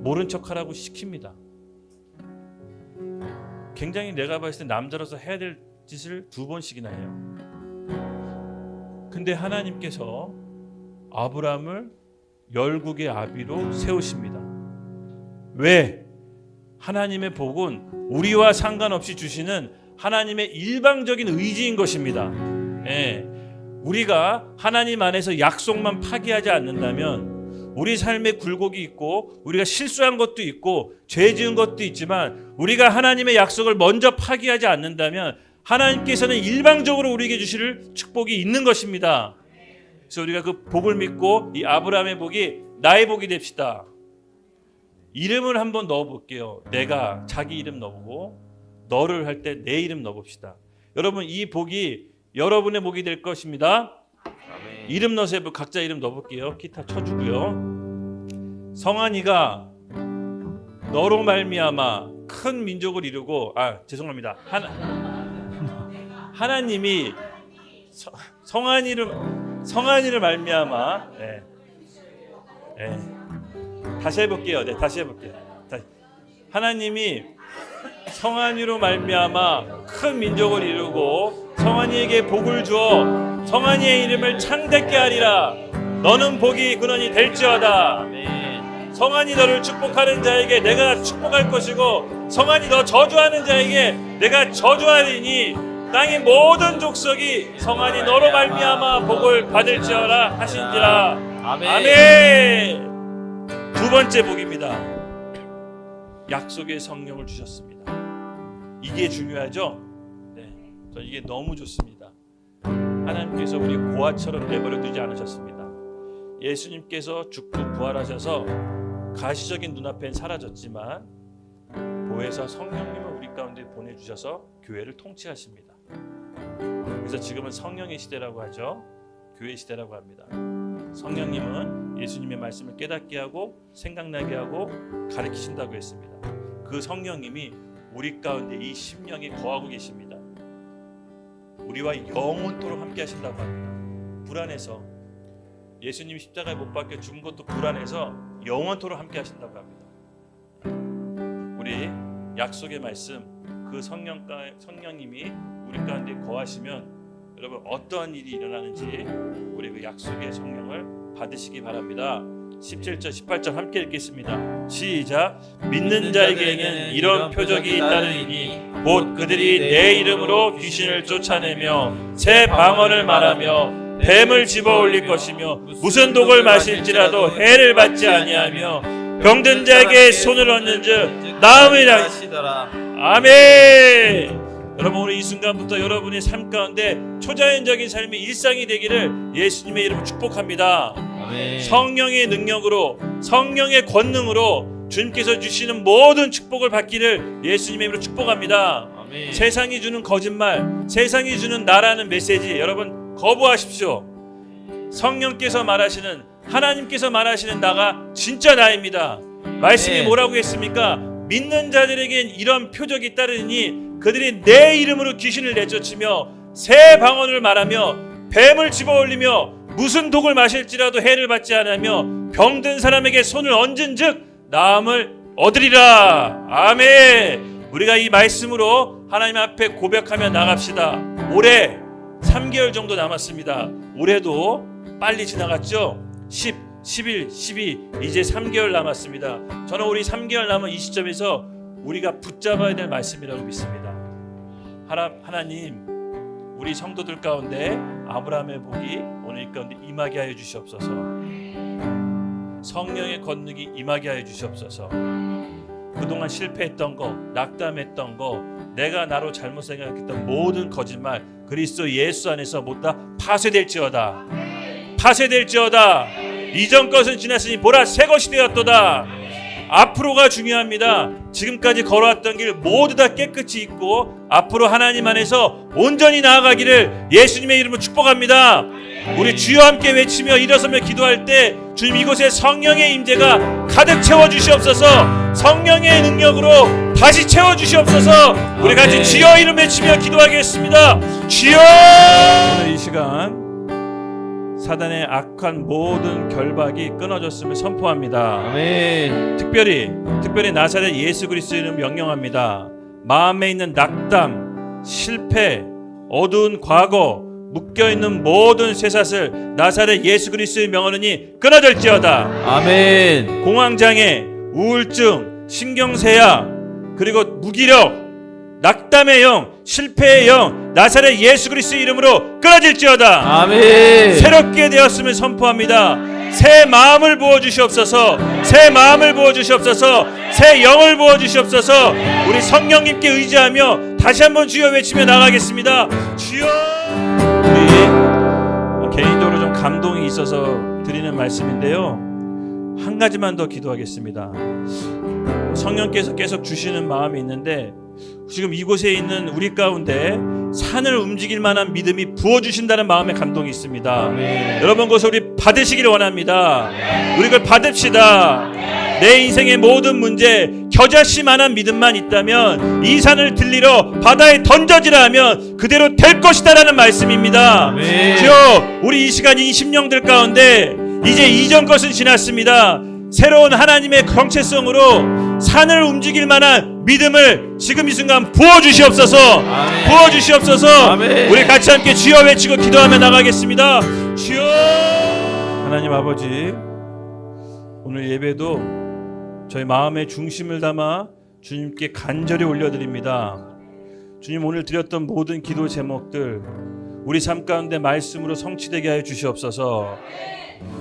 Speaker 2: 모른 척하라고 시킵니다. 굉장히 내가 봤을 때 남자로서 해야 될 짓을 2번씩이나 해요. 근데 하나님께서 아브라함을 열국의 아비로 세우십니다. 왜? 하나님의 복은 우리와 상관없이 주시는 하나님의 일방적인 의지인 것입니다. 우리가 하나님 안에서 약속만 파기하지 않는다면 우리 삶에 굴곡이 있고 우리가 실수한 것도 있고 죄 지은 것도 있지만 우리가 하나님의 약속을 먼저 파기하지 않는다면 하나님께서는 일방적으로 우리에게 주실 축복이 있는 것입니다. 그래서 우리가 그 복을 믿고 이 아브라함의 복이 나의 복이 됩시다. 이름을 한번 넣어볼게요. 내가 자기 이름 넣어보고 너를 할 때 내 이름 넣어봅시다. 여러분, 이 복이 여러분의 복이 될 것입니다. 아멘. 이름 넣으세요. 각자 이름 넣어볼게요. 기타 쳐주고요. 성한이가 너로 말미암아 큰 민족을 이루고 죄송합니다. 하나님이 성한이를 말미암아 다시 해볼게요. 다시 해볼게요. 하나님이 성한이로 말미암아 큰 민족을 이루고 성한이에게 복을 주어 성한이의 이름을 창대케 하리라. 너는 복이 근원이 될지어다. 아멘. 성한이 너를 축복하는 자에게 내가 축복할 것이고 성한이 너 저주하는 자에게 내가 저주하리니 땅의 모든 족속이 성한이 너로 말미암아 복을 받을지어라 하신지라. 아멘. 아멘. 두 번째 복입니다. 약속의 성령을 주셨습니다. 이게 중요하죠? 저 이게 너무 좋습니다. 하나님께서 우리 고아처럼 내버려 두지 않으셨습니다. 예수님께서 죽고 부활하셔서 가시적인 눈앞엔 사라졌지만 보혜사 성령님을 우리 가운데 보내주셔서 교회를 통치하십니다. 그래서 지금은 성령의 시대라고 하죠. 교회 시대라고 합니다. 성령님은 예수님의 말씀을 깨닫게 하고 생각나게 하고 가르치신다고 했습니다. 그 성령님이 우리 가운데 이 심령에 거하고 계십니다. 우리와 영원토록 함께 하신다고 합니다. 불안해서 예수님 십자가에 못 박혀 죽은 것도 불안해서 영원토록 함께 하신다고 합니다. 우리 약속의 말씀, 그 성령님이 우리 가운데 거하시면 여러분 어떠한 일이 일어나는지 우리 그 약속의 성령을 받으시기 바랍니다. 17절 18절 함께 읽겠습니다. 시작. 믿는 자에게는 이런 표적이 따르니 곧 그들이 내 이름으로 귀신을 쫓아내며 새 방언을 말하며 뱀을 집어올릴 것이며 무슨 독을 마실지라도 해를 받지 아니하며 병든 자에게 손을 얹는즉 나음이라. 아멘. 여러분, 오늘 이 순간부터 여러분의 삶 가운데 초자연적인 삶의 일상이 되기를 예수님의 이름으로 축복합니다.
Speaker 3: 아멘.
Speaker 2: 성령의 능력으로, 성령의 권능으로 주님께서 주시는 모든 축복을 받기를 예수님의 이름으로 축복합니다.
Speaker 3: 아멘.
Speaker 2: 세상이 주는 거짓말, 세상이 주는 나라는 메시지 여러분 거부하십시오. 성령께서 말하시는, 하나님께서 말하시는 나가 진짜 나입니다. 말씀이 뭐라고 했습니까? 믿는 자들에겐 이런 표적이 따르니 그들이 내 이름으로 귀신을 내쫓으며 새 방언을 말하며 뱀을 집어올리며 무슨 독을 마실지라도 해를 받지 않으며 병든 사람에게 손을 얹은즉 나음을 얻으리라. 아멘. 우리가 이 말씀으로 하나님 앞에 고백하며 나갑시다. 올해 3개월 정도 남았습니다. 올해도 빨리 지나갔죠? 10, 11, 12 이제 3개월 남았습니다. 저는 우리 3개월 남은 이 시점에서 우리가 붙잡아야 될 말씀이라고 믿습니다. 하나님, 우리 성도들 가운데 아브라함의 복이 오늘 이 가운데 임하게 하여 주시옵소서. 성령의 권능이 임하게 하여 주시옵소서. 그동안 실패했던 거, 낙담했던 거, 내가 나로 잘못 생각했던 모든 거짓말 그리스도 예수 안에서 모두 다 파쇄될지어다. 파쇄될지어다. 이전 것은 지났으니 보라 새 것이 되었도다. 앞으로가 중요합니다. 지금까지 걸어왔던 길 모두 다 깨끗이 있고 앞으로 하나님 안에서 온전히 나아가기를 예수님의 이름으로 축복합니다. 우리 주여 함께 외치며 일어서며 기도할 때 주님 이곳에 성령의 임재가 가득 채워주시옵소서. 성령의 능력으로 다시 채워주시옵소서. 우리 같이 주여 이름 외치며 기도하겠습니다. 주여. 오늘 이 시간 사단의 악한 모든 결박이 끊어졌음을 선포합니다.
Speaker 3: 아멘.
Speaker 2: 특별히 나사렛 예수 그리스도의 이름 명령합니다. 마음에 있는 낙담, 실패, 어두운 과거, 묶여있는 모든 쇠사슬 나사렛 예수 그리스도의 명하느니 끊어질지어다.
Speaker 3: 아멘.
Speaker 2: 공황장애, 우울증, 신경쇠약, 그리고 무기력, 낙담의 영, 실패의 영 나사렛 예수 그리스도의 이름으로 끊어질지어다.
Speaker 3: 아멘.
Speaker 2: 새롭게 되었음을 선포합니다. 새 마음을 부어주시옵소서. 새 마음을 부어주시옵소서. 새 영을 부어주시옵소서. 우리 성령님께 의지하며 다시 한번 주여 외치며 나가겠습니다. 주여. 우리 개인적으로 좀 감동이 있어서 드리는 말씀인데요, 한 가지만 더 기도하겠습니다. 성령께서 계속 주시는 마음이 있는데 지금 이곳에 있는 우리 가운데 산을 움직일 만한 믿음이 부어주신다는 마음의 감동이 있습니다.
Speaker 3: 아멘.
Speaker 2: 여러분 그것을 우리 받으시기를 원합니다. 우리 그걸 받읍시다. 내 인생의 모든 문제 겨자씨만한 믿음만 있다면 이 산을 들리러 바다에 던져지라 하면 그대로 될 것이다라는 말씀입니다.
Speaker 3: 아멘.
Speaker 2: 주여, 우리 이 시간 이 심령들 가운데 이제 이전 것은 지났습니다. 새로운 하나님의 정체성으로 산을 움직일 만한 믿음을 지금 이 순간 부어주시옵소서.
Speaker 3: 아멘.
Speaker 2: 부어주시옵소서.
Speaker 3: 아멘.
Speaker 2: 우리 같이 함께 주여 외치고 기도하며 나가겠습니다. 주여. 하나님 아버지, 오늘 예배도 저희 마음의 중심을 담아 주님께 간절히 올려드립니다. 주님, 오늘 드렸던 모든 기도 제목들 우리 삶 가운데 말씀으로 성취되게 하여 주시옵소서.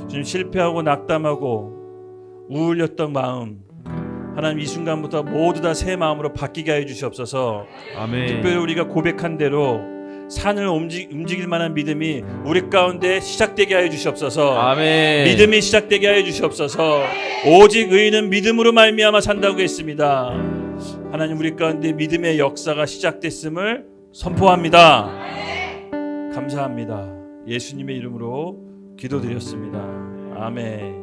Speaker 2: 주님, 실패하고 낙담하고 우울했던 마음 하나님 이 순간부터 모두 다 새 마음으로 바뀌게 하여 주시옵소서.
Speaker 3: 아멘.
Speaker 2: 특별히 우리가 고백한 대로 산을 움직일 만한 믿음이 우리 가운데 시작되게 하여 주시옵소서.
Speaker 3: 아멘.
Speaker 2: 믿음이 시작되게 하여 주시옵소서. 오직 의인은 믿음으로 말미암아 산다고 했습니다. 하나님, 우리 가운데 믿음의 역사가 시작됐음을 선포합니다. 감사합니다. 예수님의 이름으로 기도드렸습니다. 아멘.